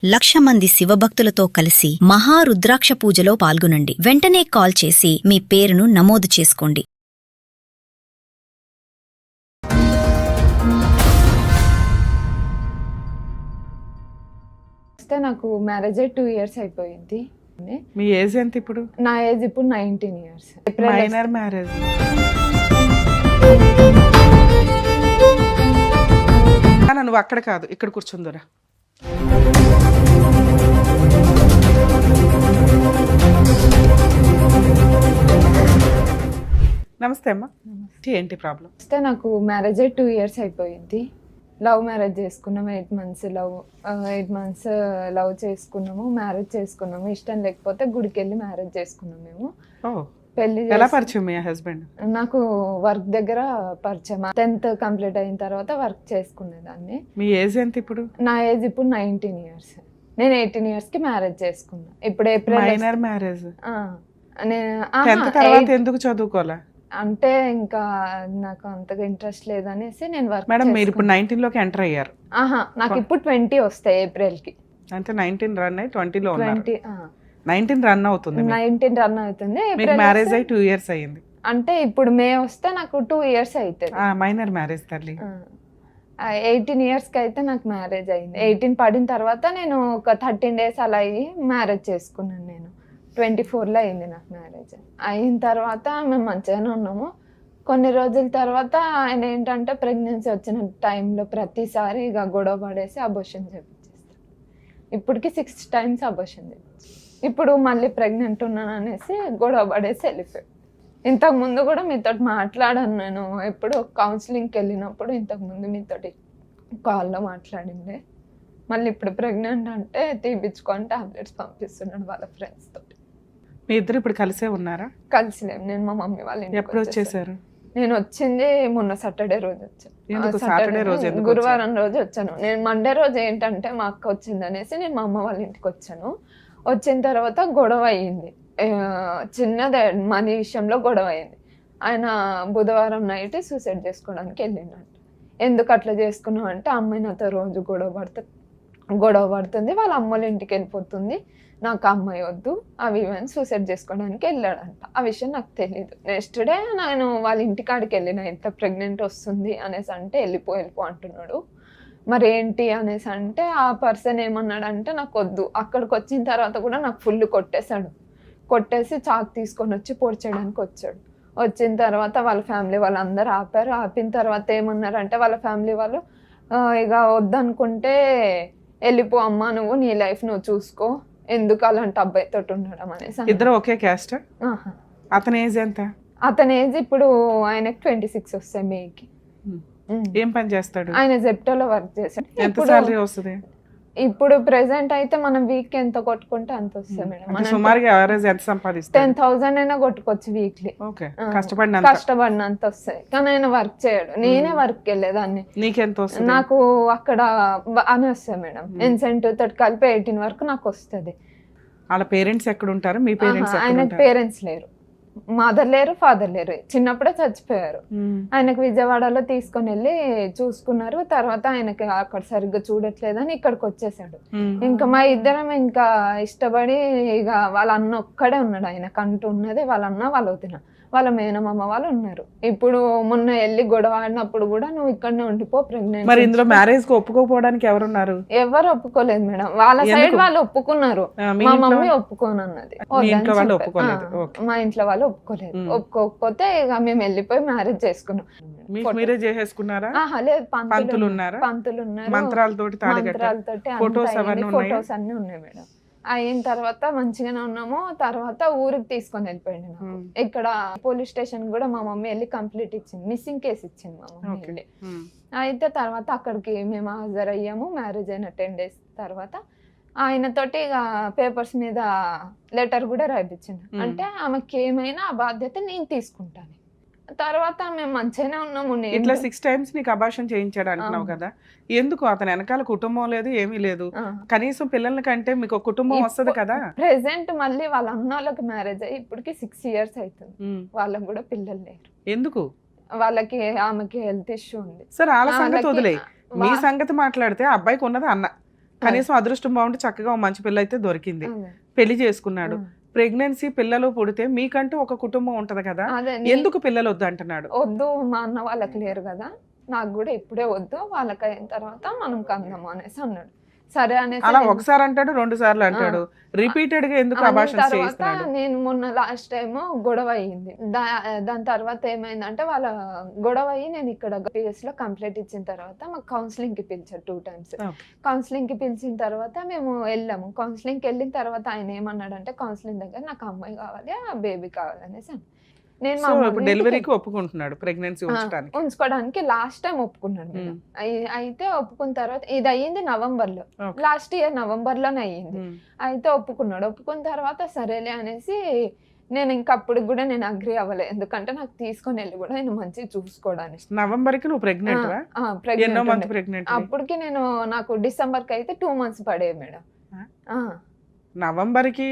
1,00,000 మంది శివభక్తులతో కలిసి మహారుద్రాక్ష పూజలో పాల్గొనండి. వెంటనే కాల్ చేసి మీ పేరును నమోదు చేసుకోండి. నాకు మ్యారేజ్ 2 ఇయర్స్ అయిపోయింది. మీ ఏజ్ ఎంత ఇప్పుడు? నా ఏజ్ ఇప్పుడు 19 ఇయర్స్. Minor marriage. నువ్వు అక్కడ కాదు, ఇక్కడ కూర్చుందురా. నమస్తే అమ్మా. ఏంటి ప్రాబ్లం? నాకు మ్యారేజ్ 2 ఇయర్స్ అయిపోయింది. లవ్ మ్యారేజ్ చేసుకున్నాము. 8 మంత్స్ లవ్ చేసుకున్నాము, మ్యారేజ్ చేసుకున్నాము. ఇష్టం లేకపోతే గుడికి వెళ్ళి మ్యారేజ్ చేసుకున్నాము. మేము పెళ్లి ఎలా పరిచయం మీ హస్బెండ్? నాకు వర్క్ దగ్గర పరిచయం. 10th కంప్లీట్ అయిన తర్వాత వర్క్ చేసుకునేదాన్ని. మీ ఏజ్ ఎంత ఇప్పుడు? నా ఏజ్ ఇప్పుడు 19 ఇయర్స్. నేను 18 ఇయర్స్ కి మ్యారేజ్ చేసుకున్నా. ఇప్పుడు ఏప్రిల్. Minor marriage. ఎందుకు చదువుకోలే అంటే ఇంకా నాకు అంతగా ఇంట్రెస్ట్ లేదనేసి నేను వర్క్. మేడం మీరు ఇప్పుడు 19 లోకి ఎంటర్ అయ్యారు. నాకు ఇప్పుడు 20 వస్తాయి ఏప్రిల్ కి. అంటే 19 రన్ అయ్యి 20 లో ఉన్నారు. 19 రన్ అవుతుంది. 19 రన్ అవుతుంది. మ్యారేజ్ అయ్యి 2 ఇయర్స్ అయ్యింది. అంటే ఇప్పుడు మే వస్తే నాకు 2 ఇయర్స్ అవుతుంది. మైనర్ మ్యారేజ్ తల్లి. 18 ఇయర్స్ కి అయితే నాకు మ్యారేజ్ అయింది. 18 పడిన తర్వాత నేను ఒక 13 డేస్ అలా అయ్యి మ్యారేజ్ చేసుకున్నాను. నేను 24లో అయింది నాకు మ్యారేజ్. అయిన తర్వాత మేము మంచిగానే ఉన్నాము. కొన్ని రోజుల తర్వాత ఆయన ఏంటంటే ప్రెగ్నెన్సీ వచ్చిన టైంలో ప్రతిసారి ఇక గొడవ పడేసి అబోషన్ చేపించేస్తాను. ఇప్పటికి 6 times అబోషన్ చేపించి ఇప్పుడు మళ్ళీ ప్రెగ్నెంట్ ఉన్నాను అనేసి గొడవ పడేసి వెళ్ళిపోయాడు. ఇంతకుముందు కూడా మీతో మాట్లాడాను నేను. ఎప్పుడు కౌన్సిలింగ్కి వెళ్ళినప్పుడు ఇంతకుముందు మీతోటి కాల్లో మాట్లాడిండే. మళ్ళీ ఇప్పుడు ప్రెగ్నెంట్ అంటే తీపించుకొని టాబ్లెట్స్ పంపిస్తున్నాడు వాళ్ళ ఫ్రెండ్స్ తోటి. మీ ఇద్దరు ఇప్పుడు కలిసే ఉన్నారా? కలిసిలేము. నేను మా మమ్మీ వాళ్ళ ఇంటికి ఎప్పుడు వచ్చేసారు? నేను వచ్చింది మొన్న సాటర్డే రోజు వచ్చాను. సాటర్డే రోజు? గురువారం రోజు వచ్చాను. నేను మండే రోజు ఏంటంటే మా అక్క వచ్చింది అనేసి నేను మా అమ్మ వాళ్ళ ఇంటికి వచ్చాను. వచ్చిన తర్వాత గొడవ అయ్యింది. చిన్నదే మనీ విషయంలో గొడవ అయింది. ఆయన బుధవారం నైట్ సూసైడ్ చేసుకోవడానికి వెళ్ళిండంట. ఎందుకు అట్లా చేసుకున్నావు అంటే అమ్మాయి నాతో రోజు గొడవ పడుతుంది, వాళ్ళ అమ్మల ఇంటికి వెళ్ళిపోతుంది, నాకు అమ్మాయి వద్దు, అవి ఇవన్నీ సూసైడ్ చేసుకోవడానికి వెళ్ళాడంట. ఆ విషయం నాకు తెలీదు. నెక్స్ట్ డే నేను వాళ్ళ ఇంటికాడికి వెళ్ళిన. ఎంత ప్రెగ్నెంట్ వస్తుంది అనేసి అంటే వెళ్ళిపో అంటున్నాడు. మరి ఏంటి అనేసి అంటే ఆ పర్సన్ ఏమన్నాడంటే నాకు వద్దు. అక్కడికి వచ్చిన తర్వాత కూడా నాకు ఫుల్ కొట్టేసి చాకు తీసుకొని వచ్చి పొడిచేయడానికి వచ్చాడు. వచ్చిన తర్వాత వాళ్ళ ఫ్యామిలీ వాళ్ళందరూ ఆపారు. ఆపిన తర్వాత ఏమన్నారంటే వాళ్ళ ఫ్యామిలీ వాళ్ళు ఇక వద్దనుకుంటే వెళ్ళిపో అమ్మా, నువ్వు నీ లైఫ్ నువ్వు చూసుకో, ఎందుకు అలాంటి అబ్బాయితో ఉండడం అనేసి. ఇద్దరు ఒకే క్యాస్ట్? అతని ఏజ్ ఎంత? అతని ఏజ్ ఇప్పుడు ఆయనకి 26 వస్తాయి మేకి. ఏం పని చేస్తాడు? ఆయన జెప్టోలో వర్క్ చేస్తాడు. ఎంత సాలరీ వస్తుంది ఇప్పుడు ప్రెసెంట్ అయితే మనం వీక్ ఎంత కొట్టుకుంటే అంత వస్తుంది మేడం. సుమారుగా యావరేజ్ ఎంత సంపాదిస్తాడు? 10,000 అయినా కొట్టుకోవచ్చు వీక్లీ. కష్టపడినంత వస్తాయి. కానీ ఆయన వర్క్ చేయడు. నేనే వర్క్ వెళ్ళేదాన్ని. నీకెంత వస్తుంది? నాకు అక్కడ అని వస్తాయి మేడం. ఇన్సెంటివ్ తోటి కలిపి 18 వరకు నాకు వస్తుంది. వాళ్ళ పేరెంట్స్ ఎక్కడ ఉంటారు? మీ పేరెంట్స్? ఆయనకు పేరెంట్స్ లేరు, మదర్ లేరు, ఫాదర్ లేరు, చిన్నప్పుడే చచ్చిపోయారు. ఆయనకు విజయవాడలో తీసుకొని వెళ్ళి చూసుకున్నారు. తర్వాత ఆయనకి అక్కడ సరిగ్గా చూడట్లేదని ఇక్కడికి వచ్చేసాడు. ఇంకా మా ఇద్దరం ఇంకా ఇష్టపడి ఇక వాళ్ళ అన్న ఒక్కడే ఉన్నాడు. ఆయనకు అంటూ ఉన్నది వాళ్ళ అన్న, వాళ్ళ వదిన, వాళ్ళ మేనమామ వాళ్ళు ఉన్నారు. ఇప్పుడు మొన్న వెళ్ళి గొడవ ఆడినప్పుడు కూడా నువ్వు ఇక్కడనే ఉండిపో ప్రెగ్నెంట్. మరి ఇందులో మ్యారేజ్ కు ఒప్పుకోపోవడానికి ఎవరున్నారు? ఎవరు ఒప్పుకోలేదు మేడం. వాళ్ళ సైడ్ వాళ్ళు ఒప్పుకున్నారు, మా మమ్మీ ఒప్పుకోనన్నది. మా ఇంట్లో వాళ్ళు ఒప్పుకోలేదు. ఒప్పుకోకపోతే ఇక మేము వెళ్ళిపోయి మ్యారేజ్ చేసుకున్నాం. మీరే చేసేసుకున్నారా? లేదు, పంతులు ఉన్నారు. మంత్రాలతోటి ఫొటోస్ అన్ని ఉన్నాయి మేడం. అయిన తర్వాత మంచిగానే ఉన్నాము. తర్వాత ఊరికి తీసుకొని వెళ్ళిపోయింది. నాకు ఇక్కడ పోలీస్ స్టేషన్ కూడా మా మమ్మీ వెళ్ళి కంప్లీట్ ఇచ్చింది, మిస్సింగ్ కేసు ఇచ్చింది మా మమ్మీ వెళ్ళి. అయితే తర్వాత అక్కడికి మేము హాజరయ్యాము. మ్యారేజ్ అయిన 10 days తర్వాత ఆయనతోటి ఇక పేపర్స్ మీద లెటర్ కూడా రాయించింది. అంటే ఆమెకి ఏమైనా ఆ బాధ్యత నేను తీసుకుంటాను. తర్వాత మేము మంచిగానే ఉన్నాము. ఇట్లా 6 times నీకు అబార్షన్ చేయించాడు అంటున్నావు కదా, ఎందుకు? అతని వెనకాల కుటుంబం లేదు, ఏమీ లేదు, కనీసం పిల్లల కంటే మీకు ఒక కుటుంబం వస్తుంది కదా. ప్రెసెంట్ మళ్ళీ వాళ్ళ అన్న వాళ్ళకి మ్యారేజ్ అయ్యి ఇప్పటికి 6 years అవుతుంది. వాళ్ళకి కూడా పిల్లలు లేరు. ఎందుకు? వాళ్ళకి ఆమెకి హెల్త్ ఇష్యూ ఉంది. సరే వాళ్ళ సంగతి వదిలే, మీ సంగతి మాట్లాడితే అబ్బాయికి ఉన్నది అన్న, కనీసం అదృష్టం బాగుంటే చక్కగా ఓ మంచి పిల్ల అయితే దొరికింది, అదే. పెళ్లి చేసుకున్నాడు. ఉమ్. ప్రెగ్నెన్సీ పిల్లలు పుడితే మీకంటూ ఒక కుటుంబం ఉంటది కదా, అదే ఎందుకు పిల్లలు వద్దు అంటున్నాడు? వద్దు, మా అన్న వాళ్ళకి లేరు కదా, నాకు కూడా ఇప్పుడే వద్దు, వాళ్ళకి అయిన తర్వాత మనం కందాము అనేసి అన్నాడు. సరే అనేసి అలా నేను- ఒకసారి అంటాడు, 2 సార్లు అంటాడు, రిపీటెడ్ గా ఎందుకు అనిన అబార్షన్ తర్వాత చేయిస్తున్నాడు? నేను మొన్న లాస్ట్ టైం గొడవ అయ్యింది. దాని తర్వాత ఏమైందంటే వాళ్ళ గొడవ అయ్యి నేను ఇక్కడ PS లో కంప్లైంట్ ఇచ్చిన తర్వాత మాకు కౌన్సిలింగ్ కి పిలిచారు 2 times. Okay. కౌన్సిలింగ్ కి పిలిచిన తర్వాత మేము వెళ్ళాము. కౌన్సిలింగ్ కి వెళ్ళిన తర్వాత ఆయన ఏమన్నాడంటే కౌన్సిలింగ్ దగ్గర నాకు అమ్మాయి కావాలి, ఆ బేబీ కావాలి అనేసి అన్నాడు. నేను మా సో అమ్మ ఇప్పుడు వాళ్ళ ఇంటికి డెలివరీకి ఒప్పుకుంటున్నాడు, ప్రెగ్నెన్సీ ఉంచడానికి. ఉంచుకోవడానికి లాస్ట్ టైం ఒప్పుకున్నాడు మేడం. అయితే ఒప్పుకున్న తర్వాత ఇది అయ్యింది నవంబర్లో, Okay. లాస్ట్ ఇయర్ నవంబర్లోనే అయ్యింది. ఉమ్. అయితే ఒప్పుకున్నాడు. ఒప్పుకున్న తర్వాత సరేలే అనేసి నేను ఇంకా అప్పుడు కూడా నేను అగ్రి అవ్వలేదు, ఎందుకంటే నాకు తీసుకొని వెళ్ళి కూడా నేను మంచిగా చూసుకోవడానికి. నవంబర్ కి నువ్వు ప్రెగ్నెంట్ వా? ఎన్నో మంత్ ప్రెగ్నెంట్ ప్రెగ్నెంట్? అప్పటికి నేను నాకు డిసెంబర్ కి అయితే 2 months పడే మేడం. నవంబర్ కి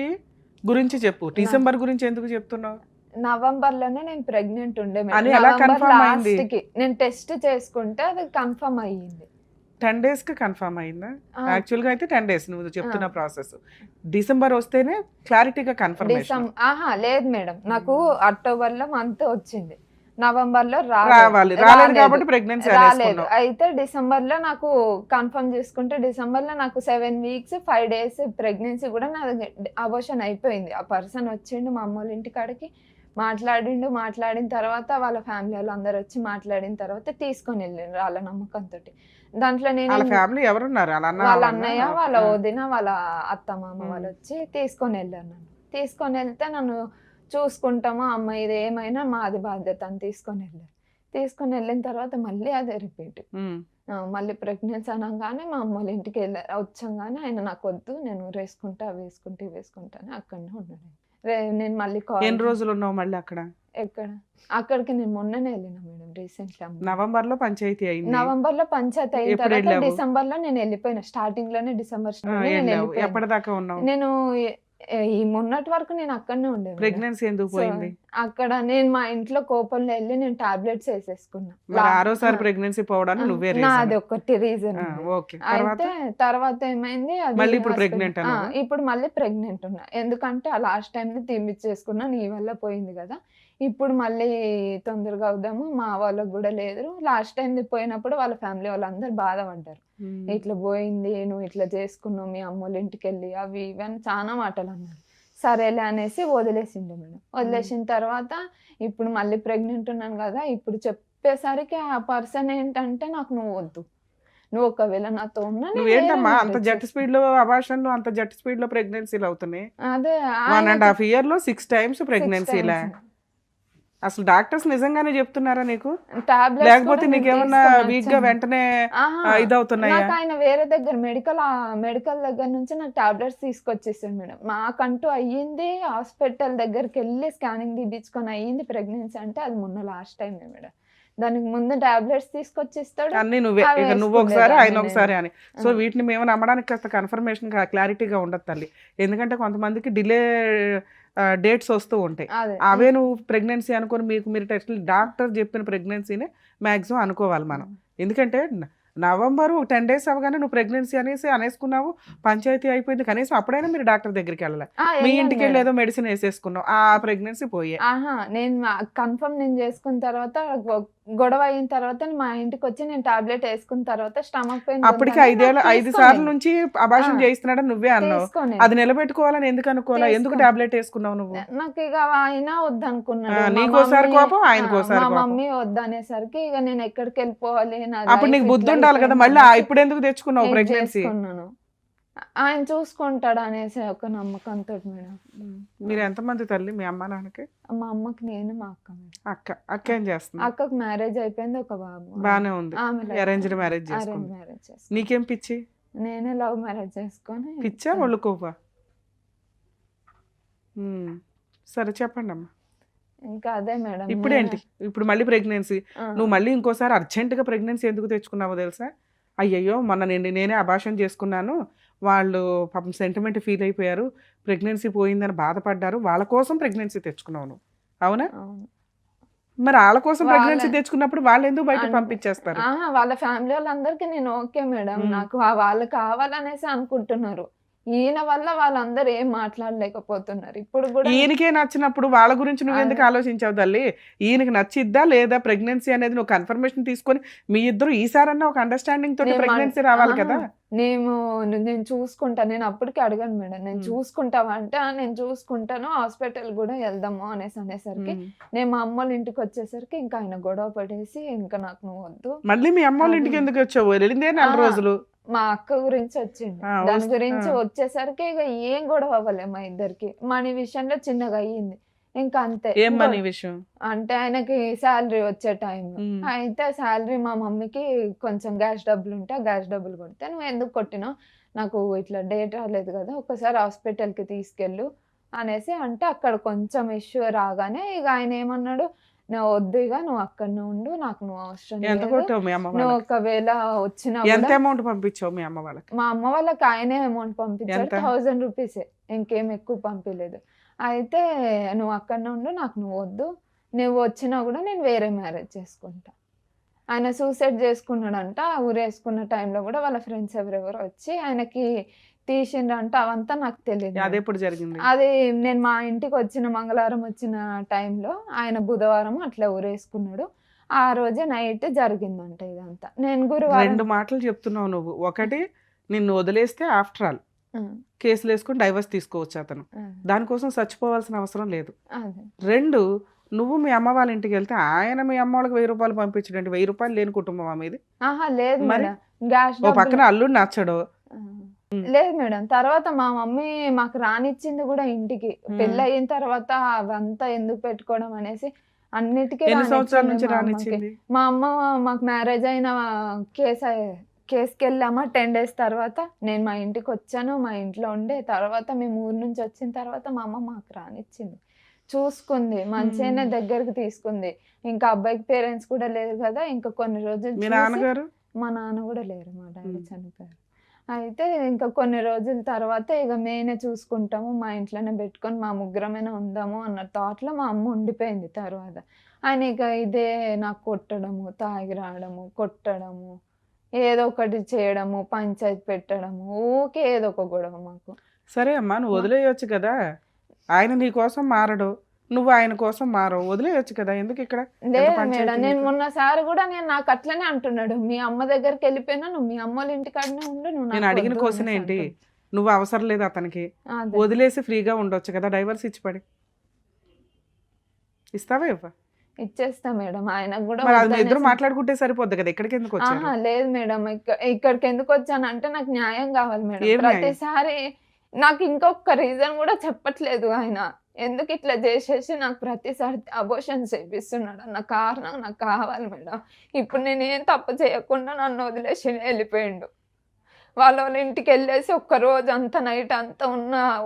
గురించి చెప్పు, డిసెంబర్ గురించి ఎందుకు చెప్తున్నావు? నవంబర్ లోనే నేను ప్రెగ్నెంట్ ఉండే మేడం. అని ఎలా నవంబర్ confirm అయింది? లాస్ట్ కి నేను టెస్ట్ చేసుకుంటే అది కన్ఫర్మ్ అయ్యింది. 10 days కి కన్ఫర్మ్ అయిందా? ఆ, యాక్చువల్ గా అయితే 10 days నువ్వు చెప్తున్న ప్రాసెస్. డిసెంబర్ వస్తేనే క్లారిటీగా కన్ఫర్మేషన్ లేదు మేడం, నాకు అక్టోబర్ లో మంత్ వచ్చింది, నవంబర్ లో రావాలి, రాలేదు కాబట్టి ప్రెగ్నెన్సీ రాలేదు. అనేసుకున్నావు. అయితే డిసెంబర్ లో నాకు కన్ఫర్మ్ చేసుకుంటే డిసెంబర్ లో నాకు 7 weeks 5 days ప్రెగ్నెన్సీ కూడా నా అబోషన్ అయిపోయింది. ఆ పర్సన్ వచ్చిండు మా అమ్మ వాళ్ళ ఇంటి కాడికి, మాట్లాడిన తర్వాత వాళ్ళ ఫ్యామిలీ వాళ్ళు అందరు వచ్చి మాట్లాడిన తర్వాత తీసుకొని వెళ్ళిండ్రు వాళ్ళ నమ్మకంతో. దాంట్లో నేను వాళ్ళ ఫ్యామిలీ ఎవరున్నారు? వాళ్ళ అన్న, వాళ్ళ వాళ్ళ అన్నయ్య, అన్న? వాళ్ళ ఓకే. వదిన, వాళ్ళ అత్త మామ వాళ్ళు వచ్చి తీసుకొని వెళ్ళాను. నన్ను తీసుకొని వెళ్తే నన్ను చూసుకుంటాము, అమ్మ ఇది ఏమైనా మాది బాధ్యత అని తీసుకొని వెళ్ళారు. తీసుకొని వెళ్ళిన తర్వాత మళ్ళీ అదే రిపీట్. ఉమ్. మళ్ళీ ప్రెగ్నెన్సీ అనగానే మా అమ్మ వాళ్ళ ఇంటికి వచ్చంగానే ఆయన నాకు వద్దు, నేను వేసుకుంటా అని అక్కడనే ఉన్నాడు. నేను మళ్ళీ ఎన్ని రోజులు ఉన్నావు మళ్ళీ అక్కడ? ఎక్కడ అక్కడికి నేను మొన్ననే వెళ్ళినా మేడం, రీసెంట్లీ. నవంబర్ లో పంచాయతీ అయింది. నవంబర్ లో పంచాయతీ అయిన ఎప్పుడు తర్వాత వెళ్ళావు? డిసెంబర్ లో నేను వెళ్ళిపోయినా, స్టార్టింగ్ లోనే డిసెంబర్ ఆ, నేను వెళ్ళావు. వెళ్ళిపోయాను. ఎప్పటిదాకా ఉన్నావు? నేను ఈ మొన్నటి వరకు నేను అక్కడనే ఉండే మేడం. ప్రెగ్నెన్సీ ఎందుకు సో, పోయింది? అక్కడ నేను మా ఇంట్లో కోపంలో వెళ్ళి నేను టాబ్లెట్స్ వేసేసుకున్నా. మరి ఆరోసారి ప్రెగ్నెన్సీ పోవడానికి నువ్వే నాది రీజన్. ఒకటి రీజన్. ఓకే. తర్వాత అయితే తర్వాత ఏమైంది, అది మళ్ళీ ఇప్పుడు husband- pregnant ఆ, అన్నావా? ఇప్పుడు మళ్ళీ ప్రెగ్నెంట్ ఉన్నా, ఎందుకంటే ఆ లాస్ట్ టైం తీపిచ్చేసుకున్నా, నీ వల్ల పోయింది కదా, ఇప్పుడు మళ్ళీ తొందరగా అవుదాము, మా వాళ్ళకు కూడా లేదు. లాస్ట్ టైం పోయినప్పుడు వాళ్ళ ఫ్యామిలీ వాళ్ళందరూ బాధపడ్డారు, ఉమ్. ఇట్లా పోయింది, నువ్వు ఇట్లా చేసుకున్నావు మీ అమ్మోళ్ళ ఇంటికి వెళ్ళి, అవి ఇవి అని చాలా మాటలు అన్నారు. సరేలే అనేసి వదిలేసిండు మేడం. వదిలేసిన తర్వాత ఇప్పుడు మళ్ళీ ప్రెగ్నెంట్ ఉన్నాను కదా, ఇప్పుడు చెప్పేసరికి ఆ పర్సన్ ఏంటంటే నాకు నువ్వు వద్దు, నువ్వు ఒకవేళ నాతో ఉన్నా నేను నువ్వేంటమ్మా వేరే అంత marriage జట్ స్పీడ్ లో అబార్షన్లు, అంత జట్ స్పీడ్ లో ప్రెగ్నెన్సీలు అవుతున్నాయి? అదే 1.5 year లో 6 times ప్రెగ్నెన్సీలా? అసలు డాక్టర్స్ నిజంగానే చెప్తున్నారా నీకు, టాబ్లెట్స్ లేకపోతే నీకేమన్నా వీక్ గా వెంటనే ఇదవుతున్నాయా? నాకు ఆయన వేరే దగ్గర మెడికల్ దగ్గర నుంచి నాకు టాబ్లెట్స్ తీసుకొచ్చేసాడు మేడం. మాకంటూ అయ్యింది హాస్పిటల్ దగ్గరికి వెళ్ళి స్కానింగ్ తీపించుకొని అయ్యింది ప్రెగ్నెన్సీ అంటే అది మొన్న లాస్ట్ టైం మేడం. దానికి ముందు టాబ్లెట్స్ తీసుకొచ్చిస్తాడు, అన్ని నువ్వే, అవి ఇక నువ్వు ఒకసారి వేసుకునేదాన్ని ఆయన ఒకసారి అని. సో ఆ. వీటిని మేము నమ్మడానికి కాస్త కన్ఫర్మేషన్ క్లారిటీగా ఉండదు తల్లి, ఎందుకంటే కొంతమందికి డిలే డేట్స్ వస్తూ ఉంటాయి. అదే అవే నువ్వు ప్రెగ్నెన్సీ అనుకొని మీరు టెస్ట్ డాక్టర్ చెప్పిన ప్రెగ్నెన్సీనే మ్యాక్సిమం అనుకోవాలి మనం. ఎందుకంటే నవంబరు 10 days అవగానే నువ్వు ప్రెగ్నెన్సీ అనేసుకున్నావు, పంచాయతీ అయిపోయింది, కనీసం అప్పుడైనా మీరు డాక్టర్ దగ్గరికి వెళ్ళాలి. మీ వెళ్ళాను ఇంటికి వెళ్ళి మేడం. ఏదో మెడిసిన్ వేసేసుకున్నావు, ఆ ప్రెగ్నెన్సీ పోయే. నేను కన్ఫర్మ్ నేను చేసుకున్న తర్వాత గొడవ అయిన తర్వాత మా ఇంటికి వచ్చి నేను టాబ్లెట్ వేసుకున్న తర్వాత స్టమక్ పెయిన్ అప్పటికి 5 సార్లు నుంచి అబార్షన్ చేయిస్తున్నాడని నువ్వే అన్నావు. అది నిలబెట్టుకోవాలని ఎందుకు అనుకోవాలా? ఎందుకు టాబ్లెట్ వేసుకున్నావు నువ్వు? నాకు ఇక ఆయన వద్దనుకున్నాడు, మా నీకోసారి మమ్మీ- కోపం, ఆయనకోసారి మా కోపం. మమ్మీ వద్దనేసరికి ఇక నేను ఎక్కడికి వెళ్ళిపోవాలి, నా అప్పుడు నీకు life బుద్ధి ఇట్లా ఉండాలి కదా, అయిపోయింది మళ్ళీ అనేసి ఇప్పుడు ఎందుకు తెచ్చుకున్నావు ఇది ప్రెగ్నెన్సీ? చేసుకున్నాను. ఆయన చూసుకుంటాడు అనేసి ఒక నమ్మకంతో మేడం. మీరు ఎంతమంది తల్లి మీ అమ్మ నాన్నకి? మా అమ్మకి నేను, మా అక్క మేడం. అక్క ఏం చేస్తుంది? అక్కకు మ్యారేజ్ అయిపోయింది, ఒక బాబు. బానే ఉంది. ఆమె అరేంజ్డ్ మ్యారేజ్ అరేంజ్ చేసుకుంది. మ్యారేజ్ చేసుకుని నీకేం పిచ్చి? నేనే లవ్ మ్యారేజ్ చేసుకొని పిచ్చా ఒళ్ళు కోపా? సరే చెప్పండి అమ్మా. ఇంకా అదే మేడం. ఇప్పుడేంటి, ఇప్పుడు మళ్ళీ ప్రెగ్నెన్సీ, ఆ, నువ్వు మళ్ళీ ఇంకోసారి అర్జెంటుగా ప్రెగ్నెన్సీ ఎందుకు తెచ్చుకున్నావో తెలుసా? అయ్యయ్యో మొన్న నేనే అబార్షన్ చేసుకున్నాను, వాళ్ళు పాపం సెంటిమెంట్ ఫీల్ అయిపోయారు, ప్రెగ్నెన్సీ పోయిందని బాధపడ్డారు, వాళ్ళ కోసం ప్రెగ్నెన్సీ తెచ్చుకున్నావు నువ్వు, అవునా? అవును. మరి వాళ్ళ కోసం ప్రెగ్నెన్సీ వాళ్ళ తెచ్చుకున్నప్పుడు వాళ్ళు ఎందుకు బయట అంటే పంపించేస్తారు? వాళ్ళ ఫ్యామిలీ వాళ్ళందరికీ నేను ఓకే మేడం. ఉమ్. నాకు వాళ్ళు కావాలనేసి అనుకుంటున్నారు. ఈయన వల్ల వాళ్ళందరూ ఏం మాట్లాడలేకపోతున్నారు. ఇప్పుడు గూడా ఈయనకే నచ్చినప్పుడు వాళ్ళ గురించి నువ్వెందుకు అదే. ఆలోచించావు తల్లి? ఈయనకి నచ్చిద్దా లేదా ప్రెగ్నెన్సీ అనేది నువ్వు కన్ఫర్మేషన్ తీసుకొని మీ ఇద్దరు ఈసారన్నా ఒక అండర్‌స్టాండింగ్ తోటి నేను ప్రెగ్నెన్సీ రావాలి అహా! కదా! నేను నేను చూసుకుంటా. నేను అప్పటికి అడిగాను మేడం. నేను హ్మ్. చూసుకుంటావా అంటే, "ఆ! నేను చూసుకుంటాను. హాస్పిటల్ గూడా ఎళ్దాము" అనేసరికి, హ్మ్. నేను మా అమ్మోళ్ళ ఇంటికొచ్చేసరికి ఇంకా ఆయన గొడవ పడేసి, "ఇంక నాకు నువ్వొద్దు." మళ్ళీ మీ అమ్మోళ్ళ అది ఇంటికి ఎందుకు వచ్చావు? వెళ్ళిందే నెల అహా! రోజులు. మా అక్క గురించి వచ్చిండు. ఆ! దాని వస్ ఆ! గురించి వచ్చేసరికి ఇగ ఏం గొడవ అవ్వలే మా ఇద్దరికి. మనీ విషయంలో చిన్నగా అయ్యింది. ఇంకా అంతే. ఏం మనీ విషయం? అంటే ఆయనకి సాలరీ వచ్చే టైం. హ్మ్. అయితే సాలరీ మా మమ్మీకి కొంచెం గ్యాస్ డబ్బులుంటే, ఆ గ్యాస్ డబ్బులు కొడితే, "నువ్వెందుకు కొట్టినావు? నాకు ఇట్లా డేట్ రాలేదు గదా! ఒక్కసారి హాస్పిటల్‌కి తీసుకెళ్ళు" అనేసి అంటే, అక్కడ కొంచెం ఇష్యూ రాగానే ఇగ ఆయనేమన్నాడు, వద్దు ఇగ నువ్వు అక్కడనే ఉండు. నాకు నువ్వు అవసరం ఎంత లేదు. కొట్టావు మీ అమ్మ నువ్వు వాళ్ళకి? ఒకవేళ వచ్చినా ఎంత గూడా" అమౌంట్ పంపించావు మీ అమ్మ వాళ్ళకి? మా అమ్మ వాళ్ళకి ఆయనే అమౌంట్ పంపించాడు. ఎంత? 1000 రూపీసే. ఇంకేం ఎక్కువ పంపియలేదు. అయితే "నువ్వు అక్కడనే ఉండు. నాకు నువ్వొద్దు. నువ్వు వచ్చినా గూడా నేను వేరే మ్యారేజ్ చేసుకుంటా." ఆయన సూసైడ్ చేసుకున్నాడంట. ఆ ఉరేసుకున్న టైంలో గూడా వాళ్ళ ఫ్రెండ్స్ ఎవరెవరో వచ్చి ఆయనకి తీసిండ్రంట. అవంతా నాకు తెలీదు మేడం. అదెప్పుడు జరిగింది? అది నేను మా ఇంటికొచ్చిన మంగళవారం వచ్చిన టైంలో ఆయన బుధవారం అట్లా ఉరేసుకున్నాడు. ఆ రోజే నైట్ జరిగిందంట ఇదంతా. నేను గురువారం 2 మాటలు చెప్తున్నావు నువ్వు. ఒకటి నిన్ను వదిలేస్తే ఆఫ్టర్ ఆల్ హ్మ్. కేసులేసుకొని డైవర్స్ తీసుకోవచ్చు అతను. హ్మ్. దానికోసం చచ్చిపోవాల్సిన అవసరం లేదు. అదే. 2 నువ్వు మీ అమ్మ వాళ్ళ ఇంటికెళ్తే ఆయన మీ అమ్మోళ్ళకి రూ. 1000 పంపించడండి. రూ. 1000 లేని కుటుంబమా మీది? లేదు మరి? మేడం. గ్యాస్ ఓ డబ్బులు పక్కన అల్లుడు నచ్చడు. ఆ! హ్మ్. లేదు మేడం. తర్వాత మా మమ్మీ మాకు రానిచ్చింది గూడా ఇంటికి. హ్మ్. పెళ్లయిన తర్వాత అవంతా ఎందుకు పెట్టుకోవడం అనేసి అన్నిటికి ఎన్ని సంవత్సరాల రానిచ్చింది నుంచి మా అమ్మకి. రానిచ్చింది? మా అమ్మ మాకు మ్యారేజ్ అయిన కేస్ కేస్‌కెళ్ళామా 10 డేస్ తర్వాత నేను మా ఇంటికొచ్చాను. మా ఇంట్లో ఉండే తర్వాత మేము ఊరు నుంచి వచ్చిన తర్వాత మా అమ్మ మాకు రానిచ్చింది. చూసుకుంది. మంచిగానే హ్మ్. దగ్గరికి తీసుకుంది. ఇంకా అబ్బాయికి పేరెంట్స్ కూడా లేరు గదా! ఇంకా కొన్ని రోజులు మీ చూసి నాన్నగారు? మా నాన్న గూడా లేరు. మా డ్యాడీ హ్మ్. చనిపోయారు. అయితే ఇంకా కొన్ని రోజుల తర్వాత ఇగ మేమే చూసుకుంటాము. మా ఇంట్లోనే బెట్టుకొని మా ముగ్గురమైనా ఉందాము అన్న థాట్‌లో మా అమ్మ ఉండిపోయింది తర్వాత. ఆయన ఇక ఇదే నాకు కొట్టడము, తాగి రావడము, కొట్టడము, ఏదో ఒకటి చేయడము, పంచాయతీ పెట్టడము, ఊకే ఏదో ఒక గొడవ మాకు. సరే అమ్మా నువ్వు మా వదిలేయొచ్చు కదా! ఆయన నీ కోసం మారడు. నువ్వు ఆయన కోసం మారవు. వదిలేయొచ్చు కదా! ఎందుకిక్కడ ఎంత లేదు మేడం. పంచాయతీ నేను నీకు? మొన్నసారి గూడా నాకు అట్లనే అంటున్నాడు. మీ అమ్మ దగ్గరికెళ్ళిపోయినా నువ్వు మీ అమ్మోళ్ళ ఇంటికాడనే ఉండు. నువ్వు నేను అడిగిన నాకొద్దు క్వెషన్ అనేసి ఏంటి? అంటుండు. నువ్వు అవసరం లేదు అతనికి. అదే. వదిలేసి ఫ్రీగా ఉండొచ్చు కదా! డైవర్స్ ఇచ్చి పడి. ఇస్తావా ఇవ్వా? ఇచ్చేస్తా మేడం. ఆయనకు గూడా మరి అది మీ ఇద్దరు వద్దనేసి మాట్లాడుకుంటే సరిపోద్ది కదా! ఇక్కడికెందుకొచ్చారు? లేదు మేడం. ఇక్కడికెందుకొచ్చానంటే నాకు న్యాయం గావాలి మేడం. ఏం న్యాయం? ప్రతిసారి నాకు ఇంకొక రీజన్ గూడా చెప్పట్లేదు ఆయన. ఎందుకిట్లా జేసేసి నాకు ప్రతిసారి అబోర్షన్ చేపిస్తున్నాడన్న కారణం నాకు కావాలి మేడం. ఇప్పుడు నేనేం తప్పు చేయకుండా నన్ను వదిలేసి ఎళ్ళిపోయిండు. వాళ్ళోళ్ళ ఇంటికెళ్ళేసి ఒక్కరోజంతా నైట్ అంతా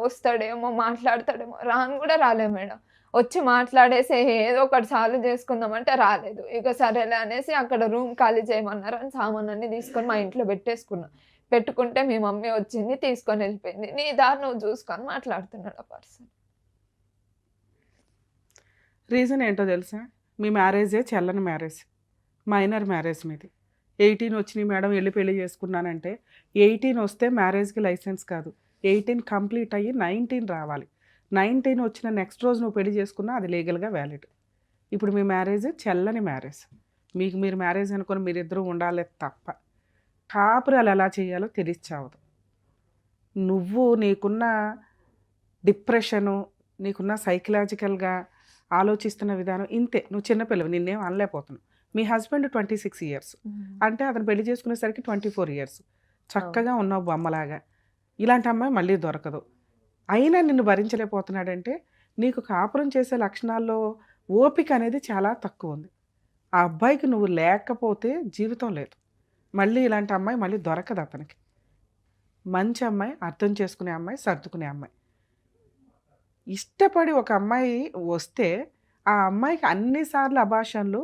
వస్తాడేమో, మాట్లాడతాడేమో, రాను గూడా రాలే మేడం. వచ్చి మాట్లాడేసి ఏదో ఒకటి సాల్వ్ చేసుకుందామంటే రాలేదు. ఇక సరేలే అనేసి అక్కడ రూమ్ ఖాళీ చేయమన్నారు అని సామానన్నీ తీసుకొని మా ఇంట్లో పెట్టేసుకున్నా. పెట్టుకుంటే మీ మమ్మీ వచ్చింది తీసుకొనెళ్ళిపోయింది. నీ దారి నువ్వు చూసుకో అని మాట్లాడుతున్నాడు ఆ పర్సన్. రీజన్ ఏంటో తెలుసా? మీ మ్యారేజే చెల్లని మ్యారేజ్. మైనర్ మ్యారేజ్ మీది. 18 వచ్చినాయి మేడం ఎళ్లి పెళ్లి చేసుకున్నానంటే 18 వస్తే మ్యారేజ్‌కి లైసెన్స్ కాదు. 18 కంప్లీట్ అయ్యి 19 రావాలి. 19 వచ్చిన నెక్స్ట్ రోజు నువ్వు పెళ్లి చేసుకున్నా అది లీగల్‌గా వ్యాలిడ్. ఇప్పుడు మీ మ్యారేజ్ చెల్లని మ్యారేజ్. మీకు మీరు మ్యారేజ్ అనుకోని మీరిద్దరూ ఉండాలే తప్ప. కాపురాలు ఎలా చేయాలో తెలిసి చావదు. నువ్వు నీకున్న డిప్రెషను, నీకున్న సైకలాజికల్‌గా ఆలోచిస్తున్న విధానం ఇంతే. నువ్వు చిన్న పిల్లవి. నిన్నేం అనలేకపోతున్నావు. మీ హస్బెండ్ 26 ఇయర్స్. అంటే అతను పెళ్లి చేసుకునేసరికి 24 ఇయర్స్. చక్కగా ఉన్నావు బొమ్మలాగా. ఇలాంటి అమ్మాయి మళ్ళీ దొరకదు. అయినా నిన్ను భరించలేకపోతున్నాడంటే నీకు కాపురం చేసే లక్షణాల్లో ఓపిక అనేది చాలా తక్కువ ఉంది. ఆ అబ్బాయికి నువ్వు లేకపోతే జీవితం లేదు. మళ్ళీ ఇలాంటి అమ్మాయి మళ్ళీ దొరకదు అతనికి. మంచి అమ్మాయి, అర్థం చేసుకునే అమ్మాయి, సర్దుకునే అమ్మాయి. ఇష్టపడి ఒక అమ్మాయి వస్తే ఆ అమ్మాయికి అన్ని సార్లు అబార్షన్‌లు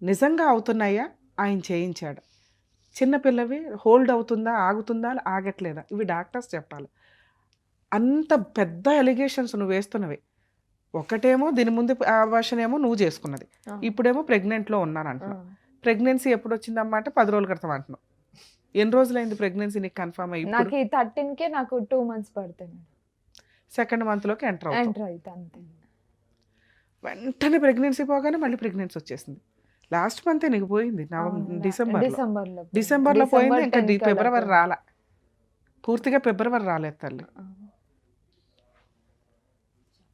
నిజంగా అవుతున్నాయా? ఆయన చేయించాడు. చిన్నపిల్లవి హోల్డ్ అవుతుందా? ఆగుతుందా? ఆగట్లేదా? ఇవి డాక్టర్స్ చెప్పాలి. అంత పెద్ద అలిగేషన్స్ నువ్వు వేస్తున్నవి. ఒకటేమో దీని ముందు అబార్షన్ ఏమో నువ్వు చేసుకున్నది, ఇప్పుడేమో ప్రెగ్నెంట్లో ఉన్నాను అంటున్నావు. ప్రెగ్నెన్సీ ఎప్పుడు వచ్చిందమ్మా అంటే 10 రోజుల క్రితం అంటున్నావు. ఎన్ని రోజులైంది ప్రెగ్నెన్సీ నీకు కన్ఫర్మ్ అయ్యి? నాకు ఈ 13కే నాకు 2 months పడుతుంది. సెకండ్ మంత్లోకి ఎంటర్ అయితే అంతే. వెంటనే ప్రెగ్నెన్సీ పోగానే మళ్ళీ ప్రెగ్నెన్సీ వచ్చేసింది. లాస్ట్ మంతే నీకు పోయింది, డిసెంబర్లో పోయింది. ఇంకా ఫిబ్రవరి రాలా, పూర్తిగా ఫిబ్రవరి రాలేదు తల్లి.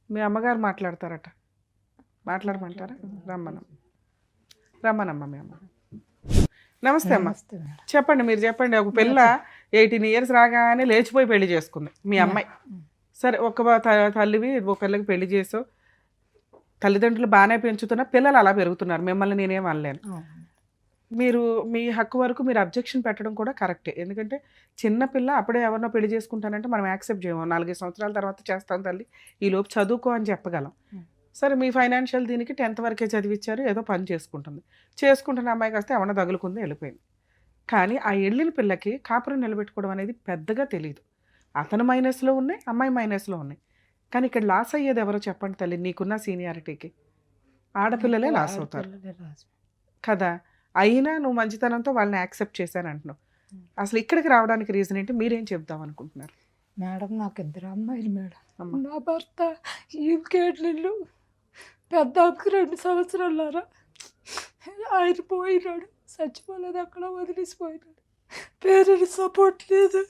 మీ అమ్మగారు మాట్లాడతారట, మాట్లాడమంటారా? రమ్మనమ్మ మీ అమ్మ. నమస్తే అమ్మ, చెప్పండి, మీరు చెప్పండి. ఒక పిల్ల 18 years రాగానే లేచిపోయి పెళ్లి చేసుకుంది మీ అమ్మాయి. సరే, ఒక తల్లివి ఒక పిల్లకి పెళ్లి చేసావు, తల్లిదండ్రులు బాగానే పెంచుతున్నా, పిల్లలు అలా పెరుగుతున్నారు, మిమ్మల్ని నేనేం అనలేను. మీరు మీ హక్కు వరకు మీరు అబ్జెక్షన్ పెట్టడం కూడా కరెక్టే. ఎందుకంటే చిన్నపిల్ల అప్పుడే ఎవరినో పెళ్లి చేసుకుంటానంటే మనం యాక్సెప్ట్ చేయము. 4 సంవత్సరాల తర్వాత చేస్తాం తల్లి, ఈలోపు చదువుకో అని చెప్పగలం. సరే, మీ ఫైనాన్షియల్ దీనికి 10th వరకే చదివించారు, ఏదో పని చేసుకుంటున్న అమ్మాయికి వస్తే ఏమన్నా తగులుకుంది, వెళ్ళిపోయింది. కానీ ఆ వెళ్ళిన పిల్లకి కాపురం నిలబెట్టుకోవడం అనేది పెద్దగా తెలియదు. అతను మైనస్లో ఉన్నాయి, అమ్మాయి మైనస్లో ఉన్నాయి. కానీ ఇక్కడ లాస్ అయ్యేది ఎవరో చెప్పండి తల్లి, నీకున్న సీనియారిటీకి ఆడపిల్లలే లాస్ అవుతారు కదా. అయినా నువ్వు మంచితనంతో వాళ్ళని యాక్సెప్ట్ చేశాను అంటున్నావు. అసలు ఇక్కడికి రావడానికి రీజన్ ఏంటి, మీరేం చెప్దాం అనుకుంటున్నారు? మేడం, నాకు 2 అమ్మాయిలు మేడం. నా భర్త ఇంకేళ్ళు పెద్ద 2 సంవత్సరాలరా ఆయన పోయినాడు, చచ్చిపోలేదు, అక్కడ వదిలేసిపోయినాడు. పేరెంట్స్ సపోర్ట్ లేదు.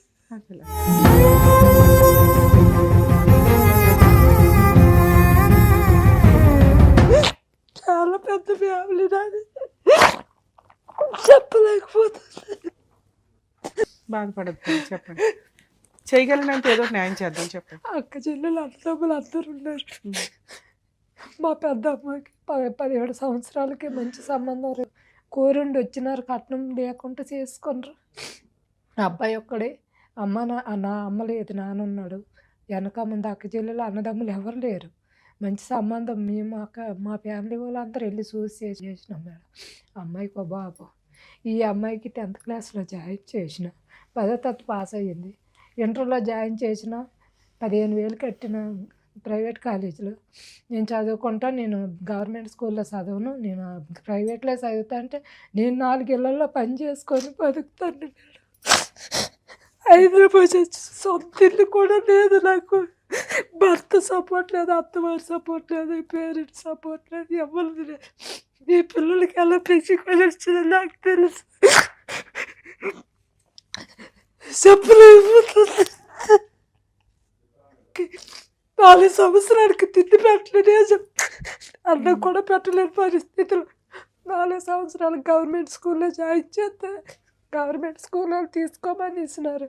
చాలా పెద్ద ఫ్యామిలీ నాది, చెప్పలేకపోతుంది. బాధపడద్దు, చెప్పండి. చేయగలిగినంత ఏదో న్యాయం చేద్దాం, చెప్పండి. అక్క చెల్లెలు అన్నదమ్ములు అందరు ఉన్నారు. మా పెద్ద అమ్మాయికి 17 సంవత్సరాలకి మంచి సంబంధం కోరుండి వచ్చినారు, కట్నం లేకుండా చేసుకున్నారు. అబ్బాయి ఒక్కడే, నా అమ్మ లేదు, నాన్న ఉన్నాడు. వెనక ముందు అక్క చెల్లెలు అన్నదమ్ములు ఎవరు లేరు. మంచి సంబంధం మేము మా ఫ్యామిలీ వాళ్ళందరూ వెళ్ళి చూసి చేసినాం మేడం. అమ్మాయికి ఒక బాబు. ఈ అమ్మాయికి 10th క్లాస్లో జాయిన్ చేసిన, 10వ తరగతి పాస్ అయ్యింది. ఇంటర్లో జాయిన్ చేసిన, 15,000 కట్టిన ప్రైవేట్ కాలేజీలో. నేను చదువుకుంటా, నేను గవర్నమెంట్ స్కూల్లో చదవను, నేను ప్రైవేట్లో చదువుతా అంటే నేను 4 ఇళ్లలో పని చేసుకొని బతుకుతాను మేడం. హైదరాబాద్ సొంత ఇల్లు కూడా లేదు నాకు. భర్త సపోర్ట్ లేదు, అత్తవారి సపోర్ట్ లేదు, పేరెంట్స్ సపోర్ట్ లేదు, ఎవరు లేదు. ఈ పిల్లలకి ఎలా పెంచుకొని వచ్చిందో నాకు తెలుసు, చెప్పలేకపోతుంది. 4 సంవత్సరాలకి తిండి పెట్టలేదు, అన్నం కూడా పెట్టలేని పరిస్థితులు. 4 సంవత్సరాలు గవర్నమెంట్ స్కూల్లో జాయిన్ చేస్తే గవర్నమెంట్ స్కూల్లో తీసుకోమని ఇచ్చినారు.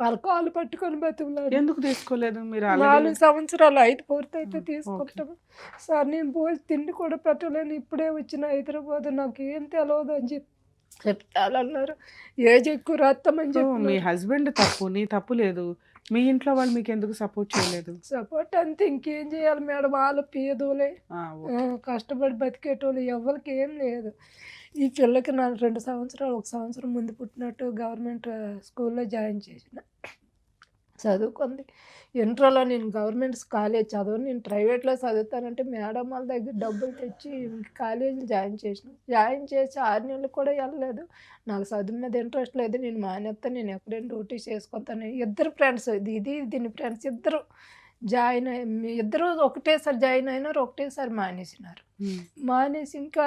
వాళ్ళ కాళ్ళు పట్టుకొని బతుకులాడు. ఎందుకు తీసుకోలేదు మీరు? 4 సంవత్సరాలు 5 పూర్తయితే తీసుకుంటాము సార్. నేను పోయి తిండి కూడా పెట్టలేను, ఇప్పుడే వచ్చిన హైదరాబాద్, నాకు ఏం తెలియదు అని చెప్తానన్నారు. ఏజ్ ఎక్కువ రాస్తామని చెప్పి. మీ హస్బెండ్ తప్పు, నీ తప్పు లేదు. మీ ఇంట్లో వాళ్ళు మీకు ఎందుకు సపోర్ట్ చేయలేదు? సపోర్ట్ అంతే, ఇంకేం చేయాలి మేడం. వాళ్ళు పేదోలే, కష్టపడి బతికేటోళ్ళు, ఎవరికి ఏం లేదు. ఈ పిల్లకి నా 2 సంవత్సరాలు, 1 సంవత్సరం ముందు పుట్టినట్టు గవర్నమెంట్ స్కూల్లో జాయిన్ చేసిన, చదువుకుంది. ఇంటర్లో నేను గవర్నమెంట్ కాలేజ్ చదవను, నేను ప్రైవేట్లో చదువుతానంటే మేడం వాళ్ళ దగ్గర డబ్బులు తెచ్చి కాలేజీలో జాయిన్ చేసి 6 నెలలు కూడా వెళ్ళలేదు. నాకు చదువు మీద ఇంట్రెస్ట్ లేదు, నేను మానేస్తాను, నేను ఎక్కడైనా డ్యూటీ చేసుకుంటాను. 2 ఫ్రెండ్స్, దీని ఫ్రెండ్స్ ఇద్దరు ఒకటేసారి జాయిన్ అయినారు, ఒకటేసారి మానేసినారు. మానేసి ఇంకా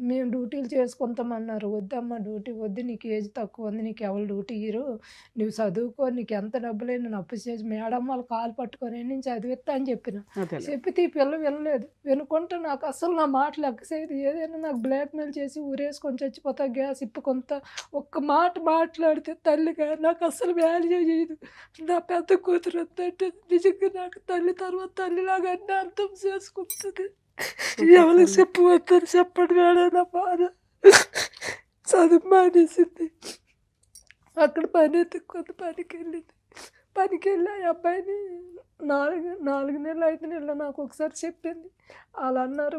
మేము డ్యూటీలు చేసుకుంటామన్నారు. వద్దమ్మా, డ్యూటీ వద్దు, నీకు ఏజ్ తక్కువ ఉంది, నీకు ఎవరు డ్యూటీ ఇయ్యరు, నువ్వు చదువుకో, నీకు ఎంత డబ్బులైనా నేను అప్పు చేసి మేడం వాళ్ళు కాలు పట్టుకొని నేను చదివిస్తా అని చెప్పితే ఈ పిల్ల వినలేదు. వినుకుంటే నాకు అసలు నా మాటలు ఎక్కసేది, ఏదైనా నాకు బ్లాక్మెయిల్ చేసి ఊరేసుకొని చచ్చిపోతా, గ్యాస్ ఇప్పుకొంత ఒక్క మాట మాట్లాడితే తల్లిగా నాకు అసలు వాల్యూ చేయదు. నా పెద్ద కూతురు అంటే నిజంగా నాకు తల్లి తర్వాత తల్లిలాగా అన్నీ అర్థం చేసుకుంటుంది. ఎవరికి చెప్పవద్దని చెప్పండి మేడం, నా బాధ. చదువు మానేసింది, అక్కడ పని ఎత్తుకుంది, పనికి వెళ్ళి ఆ అబ్బాయిని నాలుగు నెలలు 5 నెలలు నాకు ఒకసారి చెప్పింది. ఆళ్ళు అన్నారు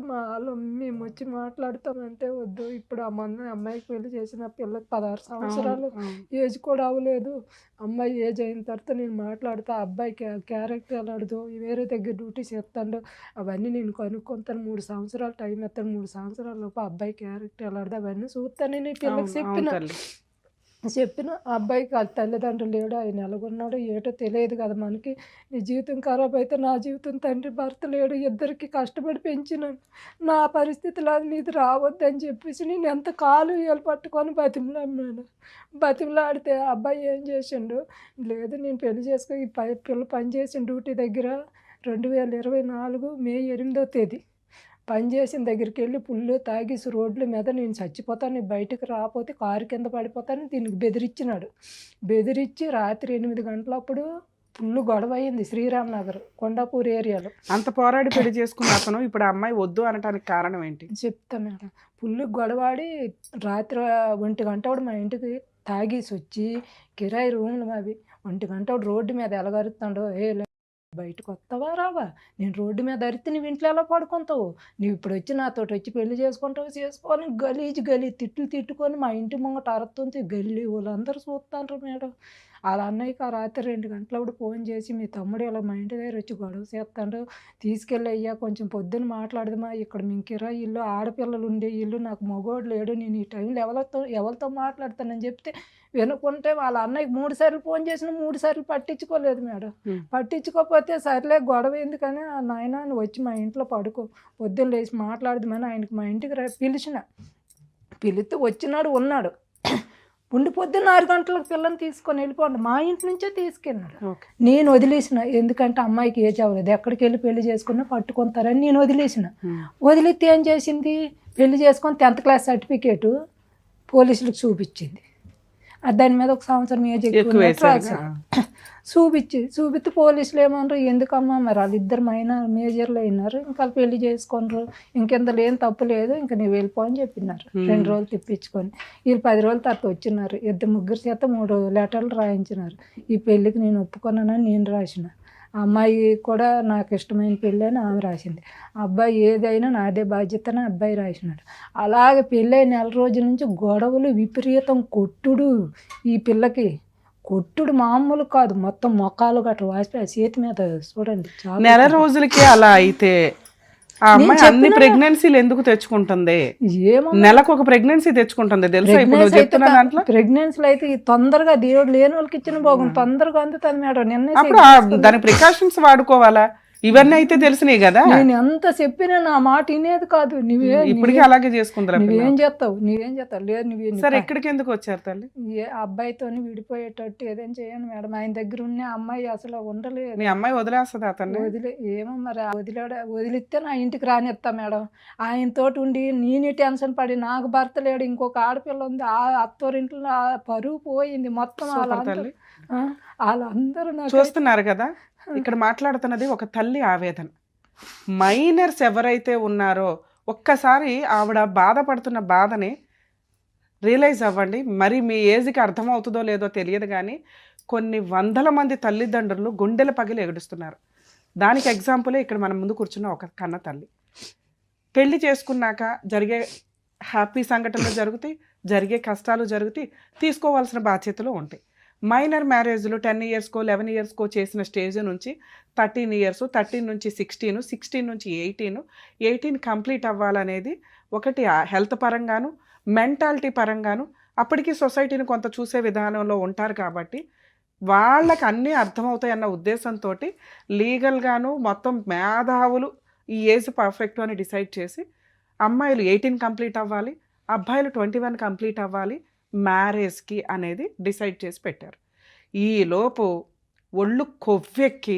మేము వచ్చి మాట్లాడతామంటే, వద్దు ఇప్పుడు అమ్మాయికి పెళ్లి చేసిన పిల్లకి 16 సంవత్సరాలు ఏజ్ కూడా అవ్వలేదు. అమ్మాయి ఏజ్ అయిన తర్వాత నేను మాట్లాడతా. అబ్బాయి క్యారెక్టర్ ఎలాడదో, వేరే దగ్గర డ్యూటీ చేస్తాడు, అవన్నీ నేను కనుక్కుంటాను. 3 సంవత్సరాలు టైం ఇస్తాను. 3 సంవత్సరాల లోపు అబ్బాయి క్యారెక్టర్ ఎలాడదో అవన్నీ చూస్తానని పిల్లకి చెప్పిన అబ్బాయికి వాళ్ళ తల్లిదండ్రులు లేడు, ఆయన ఎలాగున్నాడో ఏటో తెలియదు కదా మనకి. నీ జీవితం ఖరాబ్ అయితే నా జీవితం, తండ్రి భర్త లేడు, ఇద్దరికి కష్టపడి పెంచినాను. నా పరిస్థితిలో అది నీది రావద్దని చెప్పేసి నేను ఎంత కాలు ఏళ్ళు పట్టుకొని బతిమలాడితే అబ్బాయి ఏం చేసిండు, లేదు నేను పెళ్లి చేసుకో, ఈ పిల్ల పనిచేసిన డ్యూటీ దగ్గర 2024 మే 8వ తేదీ పనిచేసిన దగ్గరికి వెళ్ళి పుల్లు తాగేసి రోడ్ల మీద నేను చచ్చిపోతాను, నేను బయటకు రాకపోతే కారు కింద పడిపోతాను దీనికి బెదిరించి రాత్రి 8 గంటలప్పుడు ఫుల్ గొడవ అయింది. శ్రీరామ్ నగర్ కొండాపూర్ ఏరియాలో. అంత పోరాడి పెళ్లి చేసుకున్న అతను ఇప్పుడు ఆ అమ్మాయి వద్దు అనడానికి కారణం ఏంటి చెప్తా మేడం. ఫుల్ గొడవాడి రాత్రి 1 గంట మా ఇంటికి తాగేసి వచ్చి కిరాయి రూమ్లు అవి 1 గంట రోడ్డు మీద ఎలగరుతాడో, బయటకు వస్తావా రావా, నేను రోడ్డు మీద అరితే నువ్వు ఇంట్లో ఎలా పడుకుంటావు, నువ్వు ఇప్పుడు వచ్చి నాతోటి వచ్చి పెళ్లి చేసుకోని గలీజ్ తిట్లు తిట్టుకొని మా ఇంటి ముంగట అరుతుంది. గల్లీ వాళ్ళందరూ చూస్తాండ్రు మేడం. వాళ్ళ అన్నయ్యకి ఆ రాత్రి 2 గంటలప్పుడు ఫోన్ చేసి, మీ తమ్ముడు ఇలా మా ఇంటి దగ్గర వచ్చి గొడవ చేస్తాడు, తీసుకెళ్ళి అయ్యా కొంచెం పొద్దున్న మాట్లాడదామా, ఇక్కడ మేము కిరాయి ఇల్లు, ఆడపిల్లలు ఉండే ఇల్లు, నాకు మగోడు లేడు, నేను ఈ టైంలో ఎవరితో మాట్లాడతానని చెప్తే వినుకుంటే వాళ్ళ అన్నయ్యకి 3 సార్లు ఫోన్ చేసిన 3 సార్లు పట్టించుకోలేదు మేడం. పట్టించుకోకపోతే సర్లే గొడవ ఎందుకని, నాయన నువ్వు వచ్చి మా ఇంట్లో పడుకో, పొద్దున్న లేచి మాట్లాడదామని ఆయనకి మా ఇంటికి పిలిస్తే వచ్చినాడు, ఉన్నాడు. ఉండి పొద్దున్న 6 గంటలకు పిల్లని తీసుకొని వెళ్ళిపోండి, మా ఇంటి నుంచే తీసుకెళ్ళినాడు. నేను వదిలేసిన, ఎందుకంటే అమ్మాయికి ఏజ్ అవ్వలేదు, ఎక్కడికి వెళ్ళి పెళ్లి చేసుకున్నా పట్టుకుంటారని నేను వదిలితే ఏం చేసింది, పెళ్లి చేసుకొని 10th క్లాస్ సర్టిఫికేటు పోలీసులకు చూపించింది. దాని మీద 1 సంవత్సరం ఏజ్ ఎక్కువ చూపిస్తే పోలీసులు ఏమన్నారు, ఎందుకమ్మా మరి వాళ్ళిద్దరు మేజర్లు అయినారు, ఇంకా పెళ్లి చేసుకున్నారు, ఇంకెంత ఏం తప్పు లేదు, ఇంకా నువ్వు వెళ్ళిపో అని చెప్పినారు. 2 రోజులు తిప్పించుకొని వీళ్ళు 10 రోజుల తర్వాత వచ్చినారు. 2 చేత 3 లెటర్లు రాయించినారు. ఈ పెళ్ళికి నేను ఒప్పుకున్నానని నేను రాసిన, అమ్మాయి కూడా నాకు ఇష్టమైన పెళ్ళి అని ఆమె రాసింది. అబ్బాయి ఏదైనా నాదే బాధ్యత అని అబ్బాయి రాసినాడు. అలాగే పెళ్ళి 4 రోజుల నుంచి గొడవలు, విపరీతం కొట్టుడు, ఈ పిల్లకి కొట్టుడు మామూలు కాదు, మొత్తం మొక్కలు గట్రా వాసిపోయి చేతి మీద చూడండి. 4 రోజులకి అలా అయితే ఆ అమ్మాయి అన్ని ప్రెగ్నెన్సీలు ఎందుకు తెచ్చుకుంటుంది, నెలకు ఒక ప్రెగ్నెన్సీ తెచ్చుకుంటుంది తెలుసా? ఇప్పుడు చెప్తున్నా దాంట్లో ప్రెగ్నెన్సీలు అయితే తొందరగా దేవుడు లేని వాళ్ళకి ఇచ్చిన భాగం తొందరగా అందుతుంది మేడం. అప్పుడు దాని ప్రికాషన్స్ వాడుకోవాలా, ఇవన్నీ అయితే తెలిసినాయి కదా. నేను ఎంత చెప్పినా నా మాట వినేది కాదు. ఇప్పటికీ అలాగే చేసుకుంటారు. నువ్వేం చేస్తావు లేదు నువ్వు. సరే ఎక్కడికి ఎందుకు వచ్చారు తల్లి? అబ్బాయితో విడిపోయేటట్టు ఏదేం చేయను మేడం. ఆయన దగ్గర ఉన్న అమ్మాయి అసలు ఉండలేదు. మీ అమ్మాయి వదిలేస్తుంది అతన్ని? ఏమో మరి వదిలిస్తే నా ఇంటికి రానిస్తా మేడం. ఆయనతోటి ఉండి నేను టెన్షన్ పడి, నాకు భర్త లేడు, ఇంకొక ఆడపిల్ల ఉంది, ఆ అత్తోరింట్లో పరువు పోయింది మొత్తం. వాళ్ళందరూ చూస్తున్నారు కదా, ఇక్కడ మాట్లాడుతున్నది ఒక తల్లి ఆవేదన. మైనర్స్ ఎవరైతే ఉన్నారో ఒక్కసారి ఆవిడ బాధపడుతున్న బాధని రియలైజ్ అవ్వండి. మరి మీ ఏజ్కి అర్థమవుతుందో లేదో తెలియదు కానీ కొన్ని వందల మంది తల్లిదండ్రులు గుండెల పగిలి ఎగుడుస్తున్నారు. దానికి ఎగ్జాంపులే ఇక్కడ మన ముందు కూర్చున్న ఒక కన్న తల్లి. పెళ్లి చేసుకున్నాక జరిగే హ్యాపీ సంఘటనలు జరుగుతాయి, జరిగే కష్టాలు జరుగుతాయి, తీసుకోవాల్సిన బాధ్యతలు ఉంటాయి. మైనర్ మ్యారేజ్లు 10 ఇయర్స్కో 11 ఇయర్స్కో చేసిన స్టేజ్ నుంచి 13 ఇయర్స్, 13 నుంచి 16, 16 నుంచి 18 కంప్లీట్ అవ్వాలనేది ఒకటి హెల్త్ పరంగాను, మెంటాలిటీ పరంగాను. అప్పటికి సొసైటీని కొంత చూసే విధానంలో ఉంటారు కాబట్టి వాళ్ళకి అన్నీ అర్థమవుతాయి అన్న ఉద్దేశంతో లీగల్గాను మొత్తం మేధావులు ఈ ఏజ్ పర్ఫెక్ట్ అని డిసైడ్ చేసి అమ్మాయిలు 18 కంప్లీట్ అవ్వాలి, అబ్బాయిలు 21 కంప్లీట్ అవ్వాలి మ్యారేజ్కి అనేది డిసైడ్ చేసి పెట్టారు. ఈలోపు ఒళ్ళు కొవ్వెక్కి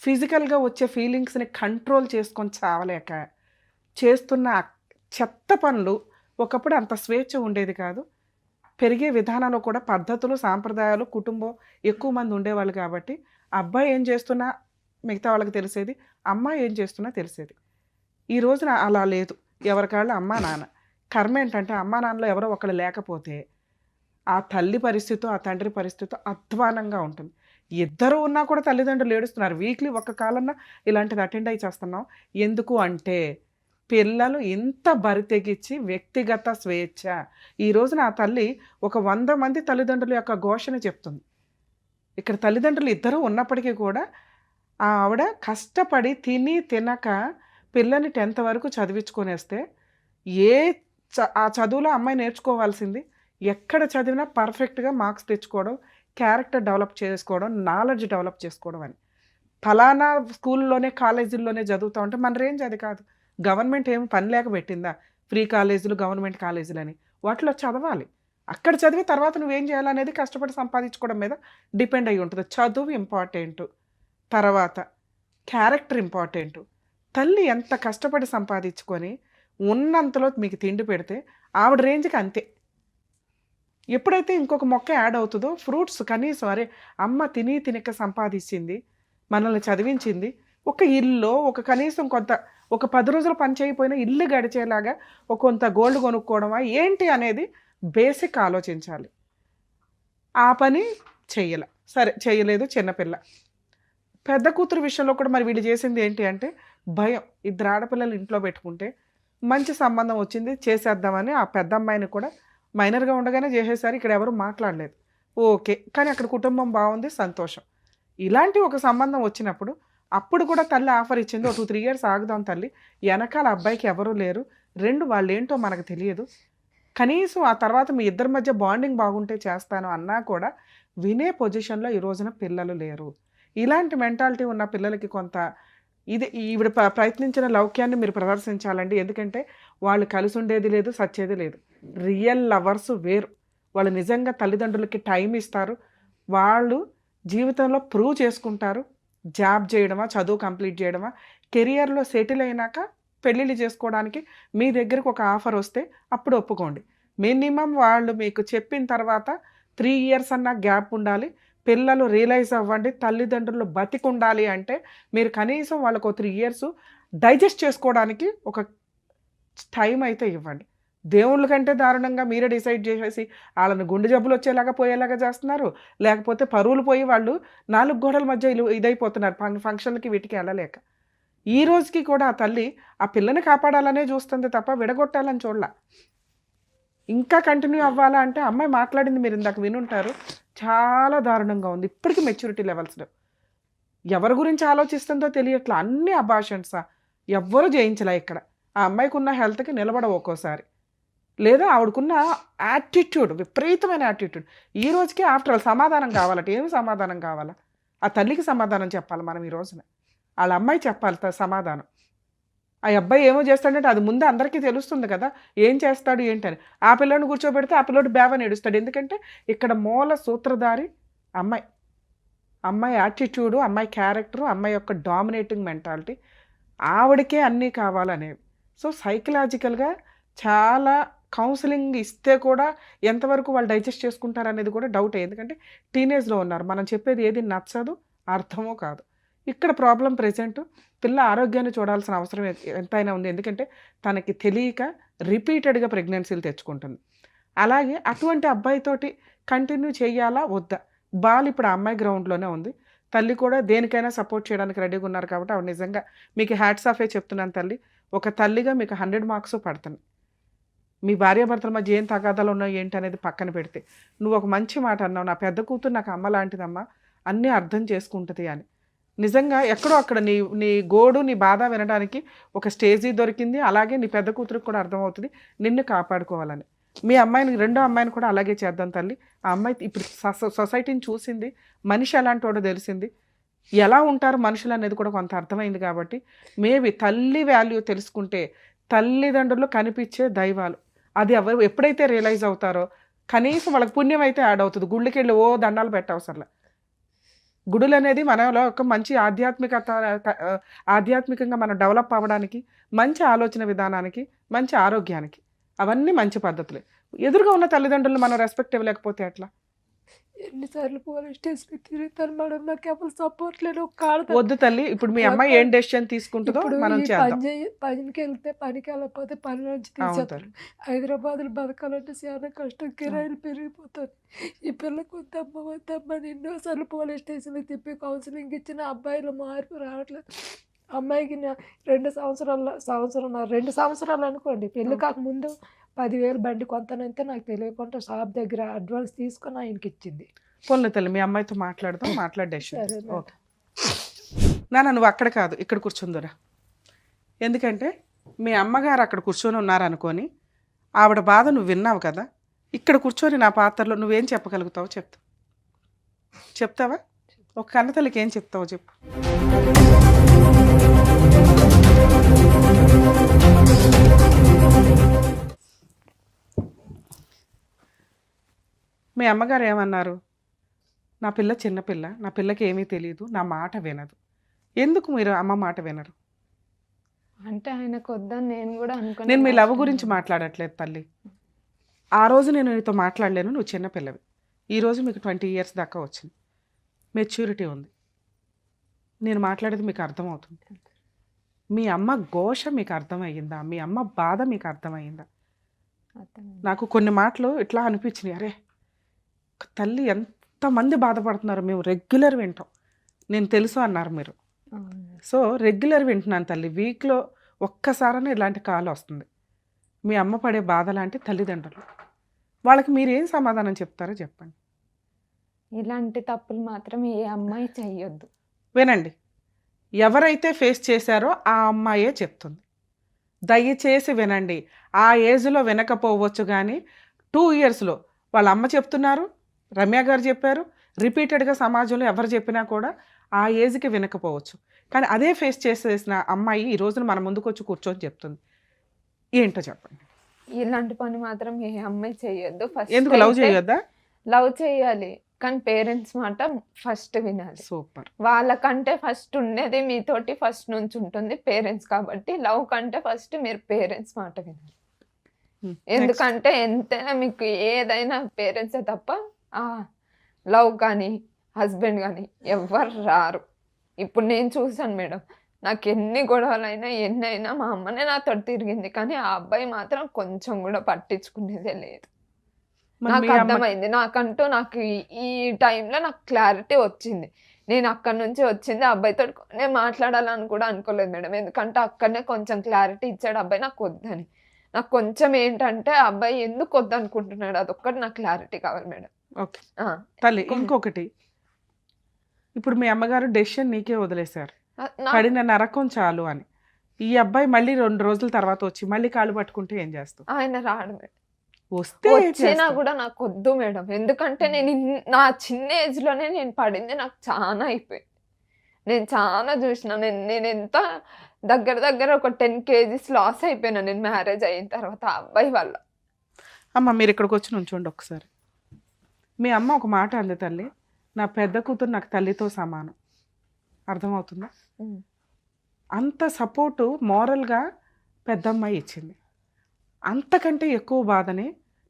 ఫిజికల్గా వచ్చే ఫీలింగ్స్ని కంట్రోల్ చేసుకొని చావలేక చేస్తున్న చెత్త పనులు. ఒకప్పుడు అంత స్వేచ్ఛ ఉండేది కాదు, పెరిగే విధానంలో కూడా పద్ధతులు, సాంప్రదాయాలు, కుటుంబం ఎక్కువ మంది ఉండేవాళ్ళు కాబట్టి అబ్బాయి ఏం చేస్తున్నా మిగతా వాళ్ళకి తెలిసేది, అమ్మాయి ఏం చేస్తున్నా తెలిసేది. ఈ రోజున అలా లేదు. ఎవరికాళ్ళు అమ్మా నాన్న. కర్మ ఏంటంటే అమ్మా నాన్నలో ఎవరో ఒకళ్ళు లేకపోతే ఆ తల్లి పరిస్థితి, ఆ తండ్రి పరిస్థితి అధ్వానంగా ఉంటుంది. ఇద్దరు ఉన్నా కూడా తల్లిదండ్రులు ఏడుస్తున్నారు. వీక్లీ ఒక్క కాలన్నా ఇలాంటిది అటెండ్ అయ్యి చేస్తున్నాం. ఎందుకు అంటే పిల్లలు ఇంత బరితెగించి వ్యక్తిగత స్వేచ్ఛ. ఈ రోజున ఆ తల్లి ఒక 100 మంది తల్లిదండ్రుల యొక్క ఘోషణ చెప్తుంది. ఇక్కడ తల్లిదండ్రులు ఇద్దరు ఉన్నప్పటికీ కూడా ఆవిడ కష్టపడి తిని తినక పిల్లని 10th వరకు చదివించుకొనేస్తే ఏ ఆ చదువులో అమ్మాయి నేర్చుకోవాల్సింది ఎక్కడ చదివినా పర్ఫెక్ట్గా మార్క్స్ తెచ్చుకోవడం, క్యారెక్టర్ డెవలప్ చేసుకోవడం, నాలెడ్జ్ డెవలప్ చేసుకోవడం అని. ఫలానా స్కూల్లోనే కాలేజీల్లోనే చదువుతా ఉంటే మన రేంజ్ అది కాదు. గవర్నమెంట్ ఏమి పని లేక పెట్టిందా ఫ్రీ కాలేజీలు, గవర్నమెంట్ కాలేజీలు అని? వాటిలో చదవాలి. అక్కడ చదివి తర్వాత నువ్వేం చేయాలనేది కష్టపడి సంపాదించుకోవడం మీద డిపెండ్ అయి ఉంటుంది. చదువు ఇంపార్టెంట్, తర్వాత క్యారెక్టర్ ఇంపార్టెంట్. తల్లి ఎంత కష్టపడి సంపాదించుకొని ఉన్నంతలో మీకు తిండి పెడితే ఆవిడ రేంజ్కి అంతే. ఎప్పుడైతే ఇంకొక మొక్క యాడ్ అవుతుందో ఫ్రూట్స్ కనీసం అరే అమ్మ తిని తినక సంపాదించింది, మనల్ని చదివించింది, ఒక ఇల్లు ఒక కనీసం కొంత ఒక 10 రోజులు పని చేయకపోయినా ఇల్లు గడిచేలాగా ఒక కొంత గోల్డ్ కొనుక్కోవడమా ఏంటి అనేది బేసిక్ ఆలోచించాలి. ఆ పని చెయ్యాల, సరే చేయలేదు చిన్నపిల్ల. పెద్ద కూతురు విషయంలో కూడా మరి వీళ్ళు చేసింది ఏంటి అంటే భయం. 2 ఆడపిల్లలు ఇంట్లో పెట్టుకుంటే మంచి సంబంధం వచ్చింది చేసేద్దామని ఆ పెద్ద అమ్మాయిని కూడా మైనర్గా ఉండగానే చేసేసారు. ఇక్కడ ఎవరు మాట్లాడలేదు, ఓకే. కానీ అక్కడ కుటుంబం బాగుంది, సంతోషం. ఇలాంటి ఒక సంబంధం వచ్చినప్పుడు అప్పుడు కూడా తల్లి ఆఫర్ ఇచ్చింది, ఒక 2-3 ఇయర్స్ ఆగుదాం తల్లి, వెనకాల అబ్బాయికి ఎవరూ లేరు, 2 వాళ్ళు ఏంటో మనకు తెలియదు, కనీసం ఆ తర్వాత మీ ఇద్దరి మధ్య బాండింగ్ బాగుంటే చేస్తాను అన్నా కూడా వినే పొజిషన్లో ఈ రోజున పిల్లలు లేరు. ఇలాంటి మెంటాలిటీ ఉన్న పిల్లలకి కొంత ఈవిడ ప్రయత్నించిన లౌక్యాన్ని మీరు ప్రదర్శించాలండి. ఎందుకంటే వాళ్ళు కలిసి ఉండేది లేదు, సచ్చేది లేదు. రియల్ లవర్స్ వేరు. వాళ్ళు నిజంగా తల్లిదండ్రులకి టైం ఇస్తారు, వాళ్ళు జీవితంలో ప్రూవ్ చేసుకుంటారు. జాబ్ చేయడమా, చదువు కంప్లీట్ చేయడమా, కెరియర్లో సెటిల్ అయినాక పెళ్ళిళ్ళు చేసుకోవడానికి మీ దగ్గరకు ఒక ఆఫర్ వస్తే అప్పుడు ఒప్పుకోండి. మినిమం వాళ్ళు మీకు చెప్పిన తర్వాత 3 ఇయర్స్ అన్నా గ్యాప్ ఉండాలి. పిల్లలు రియలైజ్ అవ్వండి, తల్లిదండ్రులు బతికుండాలి అంటే మీరు కనీసం వాళ్ళకు 3 ఇయర్స్ డైజెస్ట్ చేసుకోవడానికి ఒక టైం అయితే ఇవ్వండి. దేవుళ్ళ కంటే దారుణంగా మీరే డిసైడ్ చేసేసి వాళ్ళని గుండె జబ్బులు వచ్చేలాగా పోయేలాగా చేస్తున్నారు. లేకపోతే పరువులు పోయి వాళ్ళు 4 గోడల మధ్య ఇదైపోతున్నారు ఫంక్షన్లకి వీటికి వెళ్ళలేక. ఈ రోజుకి కూడా ఆ తల్లి ఆ పిల్లని కాపాడాలనే చూస్తుంది తప్ప విడగొట్టాలని చూడలా. ఇంకా కంటిన్యూ అవ్వాలా అంటే అమ్మాయి మాట్లాడింది మీరు ఇందాక వినుంటారు, చాలా దారుణంగా ఉంది. ఇప్పటికీ మెచ్యూరిటీ లెవెల్స్లో ఎవరి గురించి ఆలోచిస్తుందో తెలియట్లా. అన్ని అబార్షన్సా, ఎవ్వరూ జయించలే ఇక్కడ. ఆ అమ్మాయికి ఉన్న హెల్త్కి నిలబడవు ఒక్కోసారి, లేదా ఆవిడకున్న యాటిట్యూడ్, విపరీతమైన యాటిట్యూడ్. ఈ రోజుకి ఆఫ్టర్ ఆల్ సమాధానం కావాలట. ఏమి సమాధానం కావాలా? ఆ తల్లికి సమాధానం చెప్పాలి మనం ఈ రోజున. వాళ్ళ అమ్మాయి చెప్పాలి సమాధానం. ఆ అబ్బాయి ఏమో చేస్తాడంటే అది ముందు అందరికీ తెలుస్తుంది కదా, ఏం చేస్తాడు ఏంటని. ఆ పిల్లని కూర్చోబెడితే ఆ పిల్లోడు బేవని ఏడుస్తాడు. ఎందుకంటే ఇక్కడ మూల సూత్రధారి అమ్మాయి. అమ్మాయి యాటిట్యూడు, అమ్మాయి క్యారెక్టరు, అమ్మాయి యొక్క డామినేటింగ్ మెంటాలిటీ, ఆవిడకే అన్నీ కావాలనేవి. సో సైకలాజికల్గా చాలా కౌన్సిలింగ్ ఇస్తే కూడా ఎంతవరకు వాళ్ళు డైజెస్ట్ చేసుకుంటారు అనేది కూడా డౌటే. ఎందుకంటే టీనేజ్లో ఉన్నారు, మనం చెప్పేది ఏది నచ్చదు, అర్థమో కాదు. ఇక్కడ ప్రాబ్లం ప్రెజెంట్ పిల్ల ఆరోగ్యాన్ని చూడాల్సిన అవసరం ఎంతైనా ఉంది. ఎందుకంటే తనకి తెలియక రిపీటెడ్గా ప్రెగ్నెన్సీలు తెచ్చుకుంటుంది. అలాగే అటువంటి అబ్బాయితోటి కంటిన్యూ చేయాలా వద్దా? బాల్ ఇప్పుడు ఆ అమ్మాయి గ్రౌండ్లోనే ఉంది. తల్లి కూడా దేనికైనా సపోర్ట్ చేయడానికి రెడీగా ఉన్నారు కాబట్టి ఆవిడ నిజంగా మీకు హ్యాట్స్ ఆఫే చెప్తున్నాను తల్లి. ఒక తల్లిగా మీకు 100 మార్క్స్ పడుతుంది. మీ భార్యాభర్తల మధ్య ఏం తగాదాలు ఉన్నాయి ఏంటి అనేది పక్కన పెడితే నువ్వు ఒక మంచి మాట అన్నావు, నా పెద్ద కూతురు నాకు అమ్మ లాంటిదమ్మా, అన్నీ అర్థం చేసుకుంటుంది అని. నిజంగా ఎక్కడో అక్కడ నీ గోడు, నీ బాధ వినడానికి ఒక స్టేజీ దొరికింది. అలాగే నీ పెద్ద కూతురికి కూడా అర్థమవుతుంది నిన్ను కాపాడుకోవాలని. మీ అమ్మాయిని, రెండో అమ్మాయిని కూడా అలాగే చేద్దాం తల్లి. ఆ అమ్మాయి ఇప్పుడు సొసైటీని చూసింది, మనిషి ఎలాంటి వాడో తెలిసింది, ఎలా ఉంటారు మనుషులు అనేది కూడా కొంత అర్థమైంది. కాబట్టి మేబీ తల్లి వాల్యూ తెలుసుకుంటే తల్లిదండ్రులు కనిపించే దైవాలు, అది ఎవరు ఎప్పుడైతే రియలైజ్ అవుతారో కనీసం వాళ్ళకి పుణ్యం అయితే యాడ్ అవుతుంది. గుళ్ళకి వెళ్ళి ఓ దండాలు పెట్టవసరలే. గుడులు అనేది మనలో ఒక మంచి ఆధ్యాత్మికంగా మనం డెవలప్ అవ్వడానికి, మంచి ఆలోచన విధానానికి, మంచి ఆరోగ్యానికి అవన్నీ మంచి పద్ధతులే. ఎదురుగా ఉన్న తల్లిదండ్రులు మనం రెస్పెక్ట్ ఇవ్వలేకపోతే ఎట్లా? ఎన్నిసార్లు పోలీస్ స్టేషన్ తిరుగుతాను మేడం, నాకు ఎవరు సపోర్ట్ లేదు. ఒక కాడ వద్దు తల్లి, ఇప్పుడు మీ అమ్మాయి ఏం డెసిషన్ తీసుకుంటుందో ఇప్పుడు మనం ఈ చేద్దాం. పనికి వెళ్తే పనికి వెళ్ళకపోతే పని నుంచి అవును తీసేస్తారు. తల్లి. హైదరాబాద్లో బతకాలంటే చాలా కష్టం, కిరాయిలు పెరిగిపోతుంది. ఈ పిల్లకు వద్దమ్మ అని ఎన్నోసార్లు పోలీస్ స్టేషన్కి తిప్పి కౌన్సిలింగ్ ఇచ్చిన అబ్బాయిలో మార్పు రావట్లేదు. అమ్మాయికి 2 సంవత్సరాలు అనుకోండి, పెళ్ళి కాకముందు 10,000 బండి కొంతనంతే నాకు తెలియకుండా షాప్ దగ్గర అడ్వాన్స్ తీసుకొని ఆయనకి ఇచ్చింది. పోన్లే తల్లి, మీ అమ్మాయితో మాట్లాడదాం, మాట్లాడి డెసిషన్ సరే తీసుకో. మేడం. ఓకే నాన్న, నువ్వు అక్కడ కాదు ఇక్కడ కూర్చుందురా. ఎందుకంటే మీ అమ్మగారు అక్కడ కూర్చొని ఉన్నారనుకొని ఆవిడ బాధ నువ్వు విన్నావు కదా, ఇక్కడ కూర్చొని నా పాత్రలో నువ్వేం చెప్పగలుగుతావో చెప్తావా? ఒక కన్నతల్లికి ఏం చెప్తావో చెప్పు. మీ అమ్మగారు ఏమన్నారు? నా పిల్ల చిన్నపిల్ల, నా పిల్లకి ఏమీ తెలియదు, నా మాట వినదు. ఎందుకు మీరు అమ్మ మాట వినరు? అంటే ఆయనకు వద్దని నేను కూడా అనుకున్నాను. నేను మీ లవ్ గురించి మాట్లాడట్లేదు తల్లి. ఆ రోజు నేను నీతో మాట్లాడలేను, నువ్వు చిన్నపిల్లవి. ఈరోజు మీకు 20 years దాకా వచ్చింది, మెచ్యూరిటీ ఉంది. నేను మాట్లాడేది మీకు అర్థమవుతుంది. మీ అమ్మ ఘోష మీకు అర్థమయ్యిందా? మీ అమ్మ బాధ మీకు అర్థమయ్యిందా? నాకు కొన్ని మాటలు ఇట్లా అనిపించినాయి, అరే తల్లి ఎంతమంది బాధపడుతున్నారు, మేము రెగ్యులర్ వింటాం, నేను తెలుసు అన్నారు మీరు. సో రెగ్యులర్ వింటున్నాను తల్లి, వీక్లో ఒక్కసారైనా ఇలాంటి కాల్ వస్తుంది. మీ అమ్మ పడే బాధ లాంటి తల్లిదండ్రులు, వాళ్ళకి మీరు ఏం సమాధానం చెప్తారో చెప్పండి. ఇలాంటి తప్పులు మాత్రం ఏ అమ్మాయి చెయ్యొద్దు. వినండి, ఎవరైతే ఫేస్ చేశారో ఆ అమ్మాయే చెప్తుంది. దయచేసి వినండి. ఆ ఏజ్లో వినకపోవచ్చు కానీ 2 yearsలో వాళ్ళ అమ్మ చెప్తున్నారు, రమ్య గారు చెప్పారు, రిపీటెడ్గా సమాజంలో ఎవరు చెప్పినా కూడా ఆ ఏజ్కి వినకపోవచ్చు. కానీ అదే ఫేస్ చేసేసిన అమ్మాయి ఈ రోజున మన ముందుకు వచ్చి కూర్చొని చెప్తుంది. ఏంటో చెప్పండి. ఇలాంటి పని మాత్రం ఏ అమ్మాయి చెయ్యొద్దు. ఎందుకు లవ్ చేయొద్దా? లవ్ చేయాలి, కానీ పేరెంట్స్ మాట ఫస్ట్ వినాలి. సూపర్. వాళ్ళకంటే ఫస్ట్ ఉండేది మీతోటి ఫస్ట్ నుంచి ఉంటుంది పేరెంట్స్, కాబట్టి లవ్ కంటే ఫస్ట్ మీరు పేరెంట్స్ మాట వినాలి. ఎందుకంటే ఎంతైనా మీకు ఏదైనా పేరెంట్సే తప్ప లవ్ కానీ హస్బెండ్ కానీ ఎవ్వరు రారు. ఇప్పుడు నేను చూసాను మేడం, నాకు ఎన్ని గొడవలైనా ఎన్నైనా మా అమ్మనే నాతో తిరిగింది, కానీ ఆ అబ్బాయి మాత్రం కొంచెం కూడా పట్టించుకునేదే లేదు. నాకు అర్థమైంది, నాకు ఈ టైంలో నాకు క్లారిటీ వచ్చింది. నేను అక్కడి నుంచి వచ్చింది ఆ అబ్బాయితో నేను మాట్లాడాలని కూడా అనుకోలేదు మేడం, ఎందుకంటే అక్కడనే కొంచెం క్లారిటీ ఇచ్చాడు అబ్బాయి నాకు వద్దని. నాకు కొంచెం ఏంటంటే ఆ అబ్బాయి ఎందుకు వద్దనుకుంటున్నాడు అదొక్కటి నాకు క్లారిటీ కావాలి మేడం. ఓకే తల్లి, ఇంకొకటి, ఇప్పుడు మీ అమ్మగారు డెసిషన్ నీకే వదిలేశారు, పడిన నరకం చాలు అని. ఈ అబ్బాయి మళ్ళీ 2 రోజుల తర్వాత వచ్చి మళ్ళీ కాళ్ళు పట్టుకుంటే ఏం చేస్తావు? ఆయన రాడు మేడం, వచ్చినా కూడా నాకు వద్దు మేడం. ఎందుకంటే నేను నా చిన్న ఏజ్ లోనే నేను పడింది నాకు చాలా అయిపోయింది. నేను చాలా చూసిన, నేను ఎంత దగ్గర ఒక 10 kgs లాస్ అయిపోయినా నేను మ్యారేజ్ అయిన తర్వాత ఆ అబ్బాయి వల్ల. అమ్మ మీరు ఇక్కడికి వచ్చి నుంచోండి ఒకసారి. మీ అమ్మ ఒక మాట అంది, తల్లి నా పెద్ద కూతురు నాకు తల్లితో సమానం. అర్థమవుతుందా? అంత సపోర్టు మోరల్గా పెద్దమ్మాయి ఇచ్చింది. అంతకంటే ఎక్కువ బాధని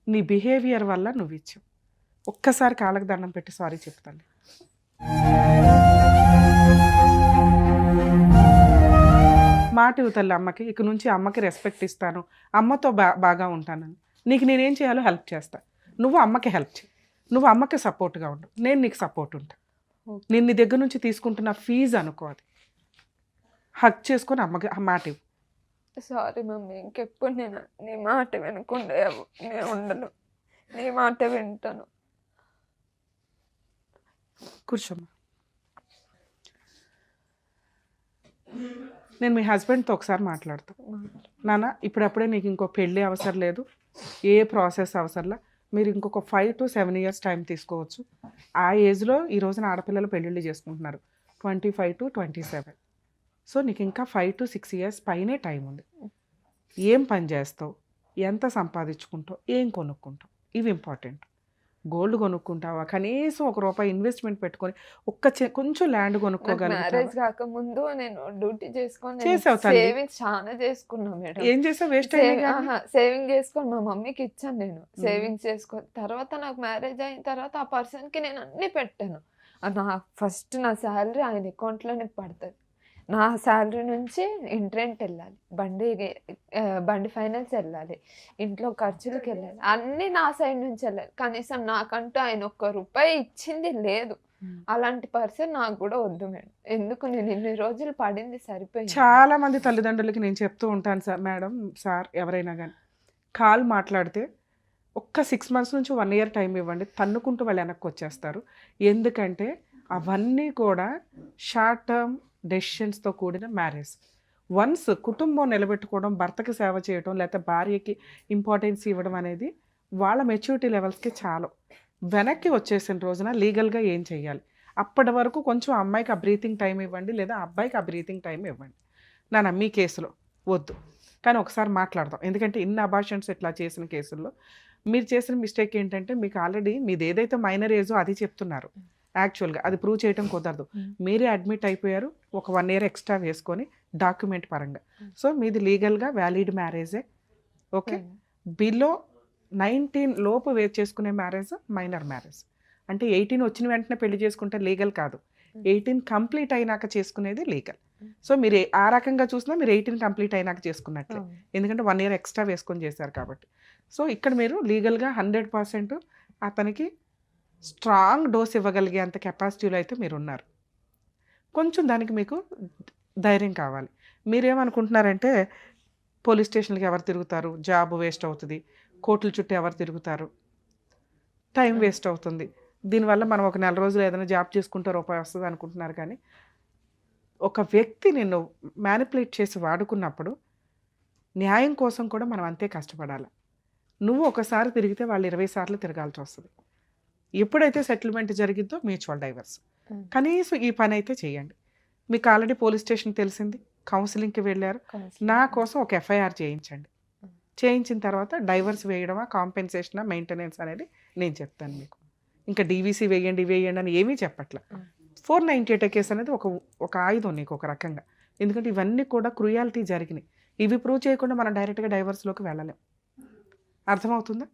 నీ బిహేవియర్ వల్ల నువ్వు ఇచ్చావు. ఒక్కసారి కాళ్ళకు దండం పెట్టి సారీ చెప్తాను. మాట ఇవ్వతల్లి అమ్మకి, ఇక నుంచి అమ్మకి రెస్పెక్ట్ ఇస్తాను, అమ్మతో బాగా ఉంటానని. నీకు నేనేం చేయాలో హెల్ప్ చేస్తా, నువ్వు అమ్మకి హెల్ప్ చేయి, నువ్వు అమ్మకి సపోర్ట్గా ఉండు, నేను నీకు సపోర్ట్ ఉంటా. నేను నీ దగ్గర నుంచి తీసుకుంటున్న ఫీజు అనుకో, అది హక్ చేసుకొని అమ్మకి మాట ఇవ్వు. సారీ మమ్మీ, ఇంకెప్పుడు నేను నీ మాట వినకుండా నేను ఉండను, నీ మాట వింటాను. కూర్చోమ్మా. నేను మీ హస్బెండ్తో ఒకసారి మాట్లాడతాను. నాన్న ఇప్పుడప్పుడే నీకు ఇంకో పెళ్ళి అవసరం లేదు, ఏ ప్రాసెస్ అవసరంలా, మీరు ఇంకొక 5 to 7 years టైం తీసుకోవచ్చు. ఆ ఏజ్లో ఈ రోజున ఆడపిల్లలు పెళ్ళిళ్ళు చేసుకుంటున్నారు 25 to 27. సో నీకు ఇంకా 5 to 6 years పైనే టైం ఉంది. ఏం పని చేస్తావు, ఎంత సంపాదించుకుంటావు, ఏం కొనుక్కుంటావు, ఇవి ఇంపార్టెంట్. గోల్డ్ కొనుక్కుంటావా? కనీసం ₹1 ఇన్వెస్ట్మెంట్ పెట్టుకొని కొంచెం ల్యాండ్ నాకు కొనుక్కోగలుగుతావా? మ్యారేజ్ కాకముందు నేను డ్యూటీ చేసుకొని చేసావు తల్లి. సేవింగ్స్ చాలా చేసుకున్నా మేడం. ఏం చేసావు? వేస్ట్ అయినాయి కానీ. సేవింగ్ చేసుకొని మా మమ్మీకి ఇచ్చాను నేను. సేవింగ్స్ చేసుకొని తర్వాత నాకు మ్యారేజ్ అయిన తర్వాత ఆ పర్సన్ కి నేను అన్ని పెట్టాను. నా ఫస్ట్ నా శాలరీ ఆయన అకౌంట్లోనే పడుతుంది. నా శాలరీ నుంచి ఇంటరెంట్ వెళ్ళాలి, బండి ఫైనాన్స్ వెళ్ళాలి, ఇంట్లో ఖర్చులకు వెళ్ళాలి, అన్నీ నా సైడ్ నుంచి వెళ్ళాలి. కనీసం నాకంటూ ఆయన ₹1 ఇచ్చింది లేదు. అలాంటి పర్సన్ నాకు కూడా వద్దు మేడం. ఎందుకు నేను ఇన్ని రోజులు పడింది సరిపోయింది. చాలా మంది తల్లిదండ్రులకి నేను చెప్తూ ఉంటాను సార్, మేడం సార్ ఎవరైనా కానీ కాల్ మాట్లాడితే ఒక్క 6 months నుంచి 1 year టైం ఇవ్వండి, తన్నుకుంటూ వాళ్ళు వెనక్కి వచ్చేస్తారు. ఎందుకంటే అవన్నీ కూడా షార్ట్ టర్మ్ డెసిషన్స్తో కూడిన మ్యారేజ్. వన్స్ కుటుంబం నిలబెట్టుకోవడం, భర్తకి సేవ చేయడం, లేకపోతే భార్యకి ఇంపార్టెన్స్ ఇవ్వడం అనేది వాళ్ళ మెచ్యూరిటీ లెవెల్స్కి చాలు. వెనక్కి వచ్చేసిన రోజున లీగల్గా ఏం చేయాలి, అప్పటి వరకు కొంచెం అమ్మాయికి ఆ బ్రీతింగ్ టైం ఇవ్వండి, లేదా అబ్బాయికి ఆ బ్రీతింగ్ టైం ఇవ్వండి. నా మీ కేసులో వద్దు, కానీ ఒకసారి మాట్లాడదాం. ఎందుకంటే ఇన్ని అబార్షన్స్ ఇట్లా చేసిన కేసుల్లో మీరు చేసిన మిస్టేక్ ఏంటంటే మీకు ఆల్రెడీ మీది ఏదైతే మైనర్ ఏజో అది చెప్తున్నారు, యాక్చువల్గా అది ప్రూవ్ చేయడం కుదరదు. మీరే అడ్మిట్ అయిపోయారు, ఒక 1 year ఎక్స్ట్రా వేసుకొని డాక్యుమెంట్ పరంగా. సో మీది లీగల్గా వ్యాలిడ్ మ్యారేజే. ఓకే, బిలో 19 లోపు చేసుకునే మ్యారేజ్ మైనర్ మ్యారేజ్. అంటే 18 వచ్చిన వెంటనే పెళ్లి చేసుకుంటే లీగల్ కాదు, 18 కంప్లీట్ అయినాక చేసుకునేది లీగల్. సో మీరు ఆ రకంగా చూసినా మీరు 18 కంప్లీట్ అయినాక చేసుకున్నట్లే, ఎందుకంటే 1 year ఎక్స్ట్రా వేసుకొని చేశారు కాబట్టి. సో ఇక్కడ మీరు లీగల్గా 100% అతనికి స్ట్రాంగ్ డోస్ ఇవ్వగలిగే అంత కెపాసిటీలో అయితే మీరు ఉన్నారు. కొంచెం దానికి మీకు ధైర్యం కావాలి. మీరేమనుకుంటున్నారంటే పోలీస్ స్టేషన్కి ఎవరు తిరుగుతారు, జాబ్ వేస్ట్ అవుతుంది, కోర్టుల చుట్టూ ఎవరు తిరుగుతారు, టైం వేస్ట్ అవుతుంది, దీనివల్ల మనం ఒక 4 రోజులు ఏదైనా జాబ్ చేసుకుంటే ₹1 వస్తుంది అనుకుంటున్నారు. కానీ ఒక వ్యక్తి నిన్ను మ్యానిపులేట్ చేసి వాడుకున్నప్పుడు న్యాయం కోసం కూడా మనం అంతే కష్టపడాలి. నువ్వు ఒకసారి తిరిగితే వాళ్ళు 20 సార్లు తిరగాల్సి వస్తుంది. ఎప్పుడైతే సెటిల్మెంట్ జరిగిద్దో మ్యూచువల్ డైవర్స్. కనీసం ఈ పని అయితే చేయండి. మీకు ఆల్రెడీ పోలీస్ స్టేషన్ తెలిసింది, కౌన్సిలింగ్కి వెళ్ళారు, నా కోసం ఒక FIR చేయించండి. చేయించిన తర్వాత డైవర్స్ వేయడమా, కాంపెన్సేషనా, మెయింటెనెన్స్ అనేది నేను చెప్తాను మీకు. ఇంకా DVC వేయండి అని ఏమీ చెప్పట్లే. 498 కేసు అనేది ఒక ఆయుధం నీకు ఒక రకంగా. ఎందుకంటే ఇవన్నీ కూడా క్రూయాలిటీ జరిగినాయి. ఇవి ప్రూవ్ చేయకుండా మనం డైరెక్ట్గా డైవర్స్లోకి వెళ్ళలేం. అర్థమవుతుందా?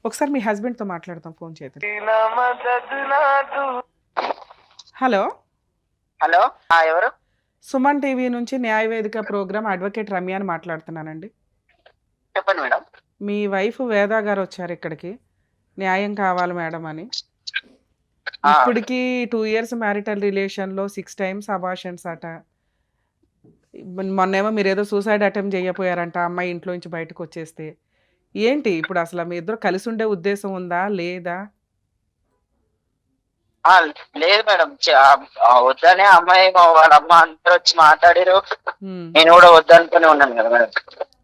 ఒకసారి మీ హస్బెండ్తో మాట్లాడతాం, ఫోన్ చేద్దాం. హలో హలో, ఎవరు? సుమన్ టీవీ నుంచి న్యాయవేదిక ప్రోగ్రామ్ అడ్వకేట్ రమ్య అని మాట్లాడుతున్నానండి. చెప్పండి మేడం. మీ వైఫ్ వేదా గారు వచ్చారు ఇక్కడికి, న్యాయం కావాలి మేడం అని. ఇప్పటికి 2 years మ్యారిటల్ రిలేషన్లో 6 times అబార్షన్స్ అట. మొన్నేమో మీరు ఏదో సూసైడ్ అటెంప్ట్ చేయపోయారంట అమ్మాయి ఇంట్లో నుంచి బయటకు వచ్చేస్తే. ఏంటి ఇప్పుడు అసలు మీ ఇద్దరు కలిసి ఉండే ఉద్దేశం ఉందా లేదా? లేదు మేడం, వద్దనే అమ్మాయి వాళ్ళ అమ్మ అందరూ వచ్చి మాట్లాడారు, నేను కూడా వద్దనుకుని ఉన్నాను కదా మేడం.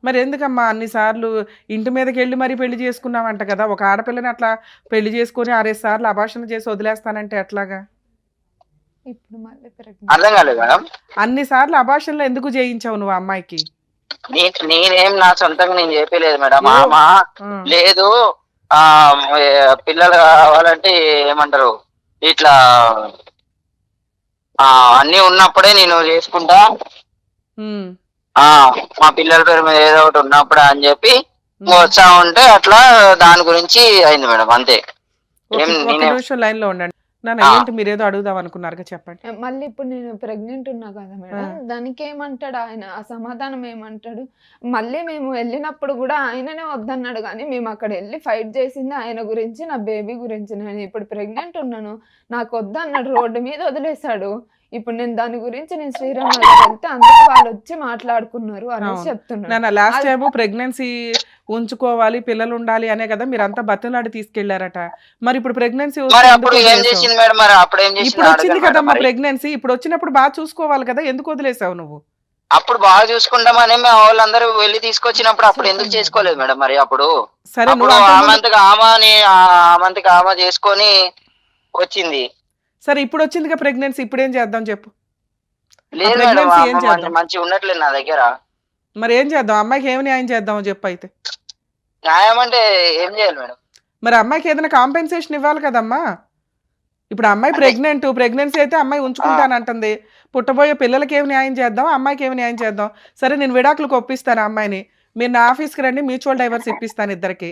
మరి ఎందుకమ్మా అన్నిసార్లు ఇంటి మీదకి వెళ్ళి మరి పెళ్లి చేసుకున్నావంట కదా? ఒక ఆడపిల్లని అట్లా పెళ్లి చేసుకుని 6 సార్లు అబార్షన్ చేసి వదిలేస్తానంటే ఎట్లాగా? ఇప్పుడు మళ్ళీ అర్థం కాలేదు మేడం. అన్నిసార్లు అబార్షన్లో ఎందుకు చేయించావు నువ్వు అమ్మాయికి? నేనేం నా సొంతంగా నేను చెప్పలేదు మేడం. అమ్మ లేదు, పిల్లలు కావాలంటే ఏమంటారు ఇట్లా అన్ని ఉన్నప్పుడే నేను చేసుకుంటా, మా పిల్లల పేరు మీద ఏదో ఒకటి ఉన్నప్పుడే అని చెప్పి వచ్చా ఉంటే అట్లా దాని గురించి అయింది మేడం, అంతే. లైన్ లో ఉండండి. ఏంటి మీరేదో అడుగుదాం అనుకున్నారు, చెప్పండి. మళ్ళీ ఇప్పుడు నేను ప్రెగ్నెంట్ ఉన్నా కదా మేడం, దానికి ఏమంటాడు ఆయన? ఆ సమాధానం ఏమంటాడు? మళ్ళీ మేము వెళ్ళినప్పుడు కూడా ఆయననే వద్దన్నాడు, కానీ మేము అక్కడ వెళ్ళి ఫైట్ చేసింది ఆయన గురించి, నా బేబీ గురించి. నేను ఇప్పుడు ప్రెగ్నెంట్ ఉన్నాను, నాకు వద్దన్నాడు, రోడ్డు మీద వదిలేశాడు. ఇప్పుడు నేను దాని గురించి నేను శ్రీరామ్ నగర్ వెళ్తే అందుకు వాళ్ళు వచ్చి మాట్లాడుకున్నారు అని చెప్తున్నాను. లాస్ట్ టైం ప్రెగ్నెన్సీ ఉంచుకోవాలి, పిల్లలు ఉండాలి అనే కదా మీరు అంతా బతిలాడి తీసుకెళ్లారట. మరి ఇప్పుడు ప్రెగ్నెన్సీ ఇప్పుడు వచ్చింది కదమ్మా ప్రెగ్నెన్సీ, ఇప్పుడు వచ్చినప్పుడు బాగా చూసుకోవాలి కదా, ఎందుకు వదిలేసావు నువ్వు? అప్పుడు బాగా చూసుకుంటామని వాళ్ళందరూ వెళ్ళి తీసుకొచ్చినప్పుడు అప్పుడు ఎందుకు చేసుకోలేదు మేడం? మరి అప్పుడు సరే ఆమంతకి ఆమె చేసుకొని వచ్చింది. సరే ఇప్పుడు వచ్చిందిగా ప్రెగ్నెన్సీ, ఇప్పుడు ఏం చేద్దాం చెప్పు? మంచిగా ఉన్నట్లేదు నా దగ్గర. మరి ఏం చేద్దాం? అమ్మాయికి ఏమి న్యాయం చేద్దాం చెప్పు. అయితే న్యాయం అంటే ఏం చేయాలి మేడం? మరి అమ్మాయికి ఏదైనా కాంపెన్సేషన్ ఇవ్వాలి కదమ్మా. ఇప్పుడు అమ్మాయి ప్రెగ్నెన్సీ అయితే అమ్మాయి ఉంచుకుంటానంటుంది. పుట్టబోయే పిల్లలకి ఏమి న్యాయం చేద్దాం, అమ్మాయికి ఏమి న్యాయం చేద్దాం. సరే నేను విడాకులకు ఒప్పిస్తాను అమ్మాయిని, మీరు నా ఆఫీస్కి రండి, మ్యూచువల్ డైవర్స్ ఇప్పిస్తాను ఇద్దరికి.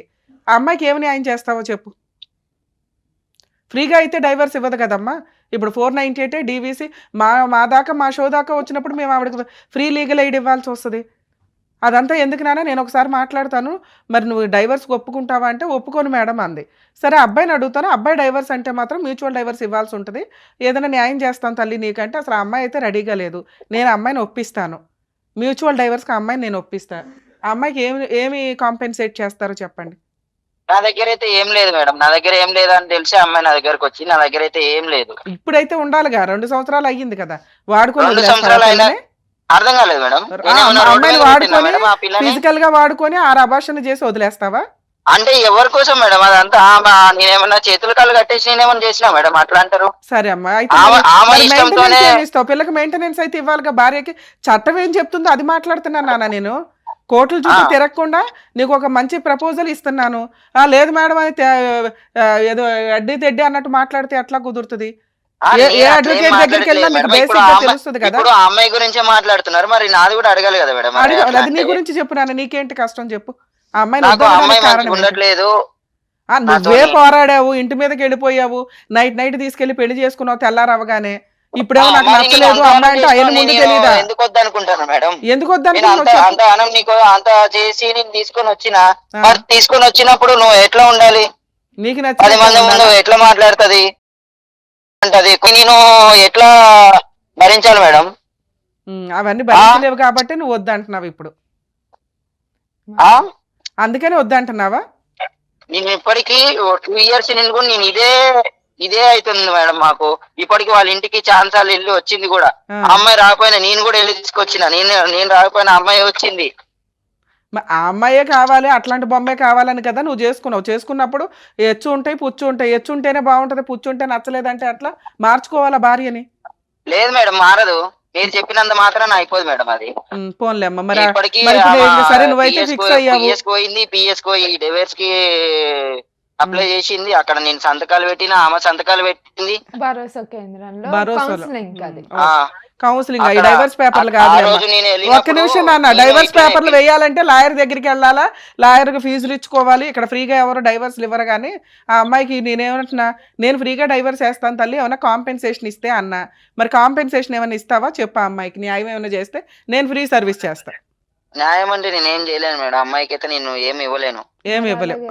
ఆ అమ్మాయికి ఏమి న్యాయం చేస్తావో చెప్పు. ఫ్రీగా అయితే డైవర్స్ ఇవ్వదు కదమ్మా. ఇప్పుడు 498 డీవీసీ మా దాకా మా షో దాకా వచ్చినప్పుడు మేము ఆవిడకి ఫ్రీ లీగల్ ఎయిడ్ ఇవ్వాల్సి వస్తుంది. అదంతా ఎందుకు నాన్న, నేను ఒకసారి మాట్లాడతాను, మరి నువ్వు డైవర్స్కి ఒప్పుకుంటావా అంటే ఒప్పుకోను మేడం అంది. సరే అబ్బాయిని అడుగుతాను, అబ్బాయి డైవర్స్ అంటే మాత్రం మ్యూచువల్ డైవర్స్ ఇవ్వాల్సి ఉంటుంది, ఏదైనా న్యాయం చేస్తాను తల్లి నీకంటే. అసలు ఆ అమ్మాయి అయితే రెడీగా లేదు. నేను అమ్మాయిని ఒప్పిస్తాను, మ్యూచువల్ డైవర్స్కి ఆ అమ్మాయిని నేను ఒప్పిస్తాను. ఆ అమ్మాయికి ఏమి కాంపెన్సేట్ చేస్తారో చెప్పండి. నా దగ్గర అయితే ఏం లేదు మేడం, నా దగ్గర ఏం లేదు అని తెలిసి అమ్మాయి నా దగ్గరకు వచ్చి, నా దగ్గర అయితే ఏం లేదు. ఇప్పుడైతే ఉండాలిగా, 2 సంవత్సరాలు అయ్యింది కదా, వాడుకొని 2 సంవత్సరాలు అయినా అర్థం కాలేదు మేడం. అమ్మాయిని వాడుకొని ఫిజికల్ గా వాడుకొని ఆ అబార్షన్ చేసి వదిలేస్తావా? అంటే ఎవరి కోసం మేడం అదంతా? నేనేమన్నా చేతులు కాళ్ళు కట్టేసి నేనేమన్నా చేసినా మేడం అట్లా అంటారు? సరే అమ్మా, ఆమె ఇష్టంతోనే ఇస్తావు, పిల్లకి మెయింటెనెన్స్ అయితే ఇవ్వాలిగా. భార్యకి చట్టం ఏం చెప్తుందో అది మాట్లాడుతున్నాను నాన్న. నేను కోర్టుల చుట్టూ తిరగకుండా నీకు ఒక మంచి ప్రపోజల్ ఇస్తున్నాను. లేదు మేడం అని ఏదో అడ్డి తెడ్డి అన్నట్టు మాట్లాడితే ఎట్లా కుదురుతుంది? ఏ అడ్వకేట్ దగ్గరికి వెళ్ళినా మీకు బేసిక్ గా తెలుస్తుంది కదా. ఇప్పుడు అమ్మాయి గురించే మాట్లాడుతున్నారు, మరి నాది కూడా అడగాలి కదా మేడం. అది నీ గురించి చెప్పు నాన్న, నీకేంటి కష్టం చెప్పు. ఆ అమ్మాయి ఉండట్లేదు, నువ్వే పోరాడావు, ఇంటి మీదకి వెళ్ళిపోయావు, నైట్ తీసుకెళ్లి పెళ్లి చేసుకున్నావు తెల్లారవగానే. ఇప్పుడేమో నాకు నచ్చలేదు అమ్మాయి అంటే ఆయన ముందు తెలియదా? ఎందుకు వద్దనుకుంటాను మేడం, ఎందుకు వద్దాను? అంత చేసి నేను తీసుకొని వచ్చినప్పుడు నువ్వు ఎట్లా ఉండాలి? నీకు 10 మంది ముందు ఎట్లా మాట్లాడుతుంది అంటది, నేను ఎట్లా భరించాలి మేడం? అవన్నీ భరించలేవు కాబట్టి నువ్వు వద్దంటున్నావు ఇప్పుడు, అందుకని వద్దంటున్నావా? నేను ఇప్పటికీ 2 years నేను కూడా నేను ఇదే అవుతుంది మేడం. మాకు ఇప్పటికి వాళ్ళ ఇంటికి ఛాన్సాలు వెళ్ళి వచ్చింది కూడా. అమ్మాయి రాకపోయినా నేను కూడా వెళ్ళి తీసుకొచ్చిన, నేను రాకపోయినా అమ్మాయి వచ్చింది. ఆ అమ్మాయే కావాలి, అట్లాంటి బొమ్మే కావాలని కదా నువ్వు చేసుకున్నప్పుడు ఎచ్చు ఉంటాయి పుచ్చు ఉంటాయి. ఎచ్చు ఉంటేనే బాగుంటది, పుచ్చు ఉంటే నచ్చలేదంటే అట్లా మార్చుకోవాలా భార్యని? లేదు మేడం, మారదు. మీరు చెప్పినంత మాత్రం అయిపోదు మేడం అది. పోన్లే అమ్మ, మరి ఇప్పటికీ సరే నువ్వైతే ఫిక్స్ అయ్యావు. పిఎస్కో ఈ డివోర్స్ కి అప్లై చేసింది, అక్కడ నేను సంతకాలు పెట్టిన, ఆమె సంతకాలు పెట్టింది. భరోసా కేంద్రంలో కౌన్సిలింగ్ డైవర్స్ పేపర్లు కాదు. ఒక్క నిమిషం నాన్న, డైవర్స్ పేపర్లు వేయాలంటే లాయర్ దగ్గరికి వెళ్ళాలా, లాయర్కి ఫీజులు ఇచ్చుకోవాలి. ఇక్కడ ఫ్రీగా ఎవరు డైవర్స్లు ఇవ్వరు. కానీ ఆ అమ్మాయికి నేనేమంటున్నా, నేను ఫ్రీగా డైవర్స్ వేస్తాను తల్లి, ఏమైనా కాంపెన్సేషన్ ఇస్తే అన్నా. మరి కాంపెన్సేషన్ ఏమైనా ఇస్తావా చెప్పా? అమ్మాయికి న్యాయం ఏమైనా చేస్తే నేను ఫ్రీ సర్వీస్ చేస్తా. న్యాయం అంటే నేను ఏం చేయలేను మేడం, అమ్మాయికి అయితే నేను ఏమి ఇవ్వలేను. ఏమి ఇవ్వలేవు?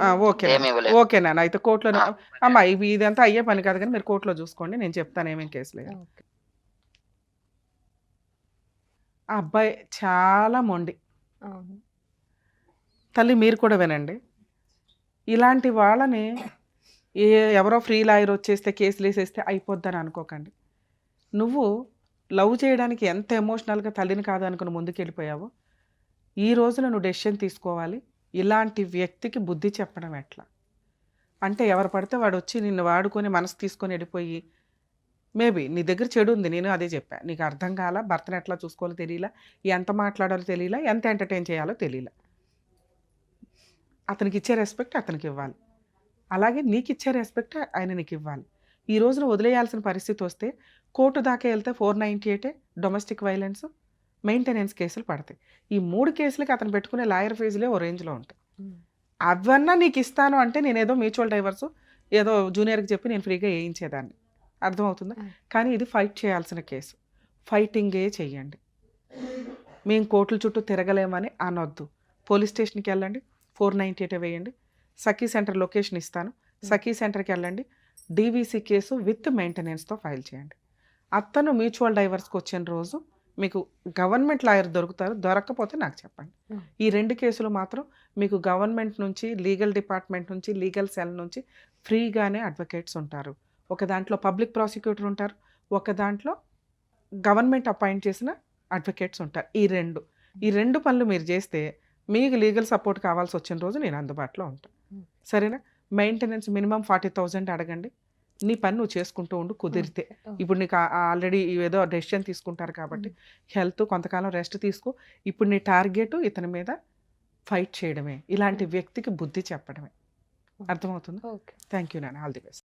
ఓకే నాన్న, అయితే కోర్టులో అమ్మా ఇదంతా అయ్యే పని కాదు కానీ మీరు కోర్టులో చూసుకోండి, నేను చెప్తాను ఏమేం కేసులు. ఆ అబ్బాయి చాలా మొండి తల్లి, మీరు కూడా వినండి. ఇలాంటి వాళ్ళని ఎవరో ఫ్రీ లాయర్ వచ్చేస్తే కేసులు వేసేస్తే అయిపోద్దని అనుకోకండి. నువ్వు లవ్ చేయడానికి ఎంత ఎమోషనల్గా తల్లిని కాదు అనుకుని ముందుకు వెళ్ళిపోయావో, ఈ రోజున నువ్వు డెసిషన్ తీసుకోవాలి. ఇలాంటి వ్యక్తికి బుద్ధి చెప్పడం ఎట్లా అంటే, ఎవరు పడితే వాడు వచ్చి నిన్ను వాడుకొని మనసు తీసుకొని వెళ్ళిపోయి, మేబీ నీ దగ్గర చెడు ఉంది, నేను అదే చెప్పా, నీకు అర్థం కాల, భర్తను ఎట్లా చూసుకోవాలో తెలియలా, ఎంత మాట్లాడాలో తెలియలా, ఎంత ఎంటర్టైన్ చేయాలో తెలియలా. అతనికి ఇచ్చే రెస్పెక్ట్ అతనికి ఇవ్వాలి, అలాగే నీకు ఇచ్చే రెస్పెక్ట్ ఆయన నీకు ఇవ్వాలి. ఈ రోజున వదిలేయాల్సిన పరిస్థితి వస్తే కోర్టు దాకా వెళ్తే 498 డొమెస్టిక్ వైలెన్స్, మెయింటెనెన్స్ కేసులు పడతాయి. ఈ 3 కేసులకి అతను పెట్టుకునే లాయర్ ఫీజులే ఓ రేంజ్లో ఉంటాయి. అవన్నా నీకు ఇస్తాను అంటే నేనేదో మ్యూచువల్ డైవర్స్ ఏదో జూనియర్కి చెప్పి నేను ఫ్రీగా వేయించేదాన్ని, అర్థమవుతుందా? కానీ ఇది ఫైట్ చేయాల్సిన కేసు, ఫైటింగే చెయ్యండి. మేము కోర్టుల చుట్టూ తిరగలేమని అనొద్దు. పోలీస్ స్టేషన్కి వెళ్ళండి, 498 వేయండి. సఖీ సెంటర్ లొకేషన్ ఇస్తాను, సఖీ సెంటర్కి వెళ్ళండి, డీవీసీ కేసు విత్ మెయింటెనెన్స్తో ఫైల్ చేయండి. అతను మ్యూచువల్ డైవర్స్కి వచ్చిన రోజు మీకు గవర్నమెంట్ లాయర్ దొరుకుతారు, దొరక్కపోతే నాకు చెప్పండి. ఈ 2 కేసులు మాత్రం మీకు గవర్నమెంట్ నుంచి, లీగల్ డిపార్ట్మెంట్ నుంచి, లీగల్ సెల్ నుంచి ఫ్రీగానే అడ్వకేట్స్ ఉంటారు. ఒక దాంట్లో పబ్లిక్ ప్రాసిక్యూటర్ ఉంటారు, ఒక దాంట్లో గవర్నమెంట్ అపాయింట్ చేసిన అడ్వకేట్స్ ఉంటారు. ఈ రెండు పనులు మీరు చేస్తే మీకు లీగల్ సపోర్ట్ కావాల్సి వచ్చిన రోజు నేను అందుబాటులో ఉంటాను, సరేనా? మెయింటెనెన్స్ మినిమం 40,000 అడగండి, నీ పని నువ్వు చేసుకుంటూ ఉండు కుదిరితే. ఇప్పుడు నీకు ఆల్రెడీ ఏదో డెసిషన్ తీసుకుంటారు కాబట్టి హెల్త్ కొంతకాలం రెస్ట్ తీసుకో. ఇప్పుడు నీ టార్గెట్ ఇతని మీద ఫైట్ చేయడమే, ఇలాంటి వ్యక్తికి బుద్ధి చెప్పడమే. అర్థమవుతుంది. ఓకే. థ్యాంక్ యూ నాన్న, ఆల్ ది బెస్ట్.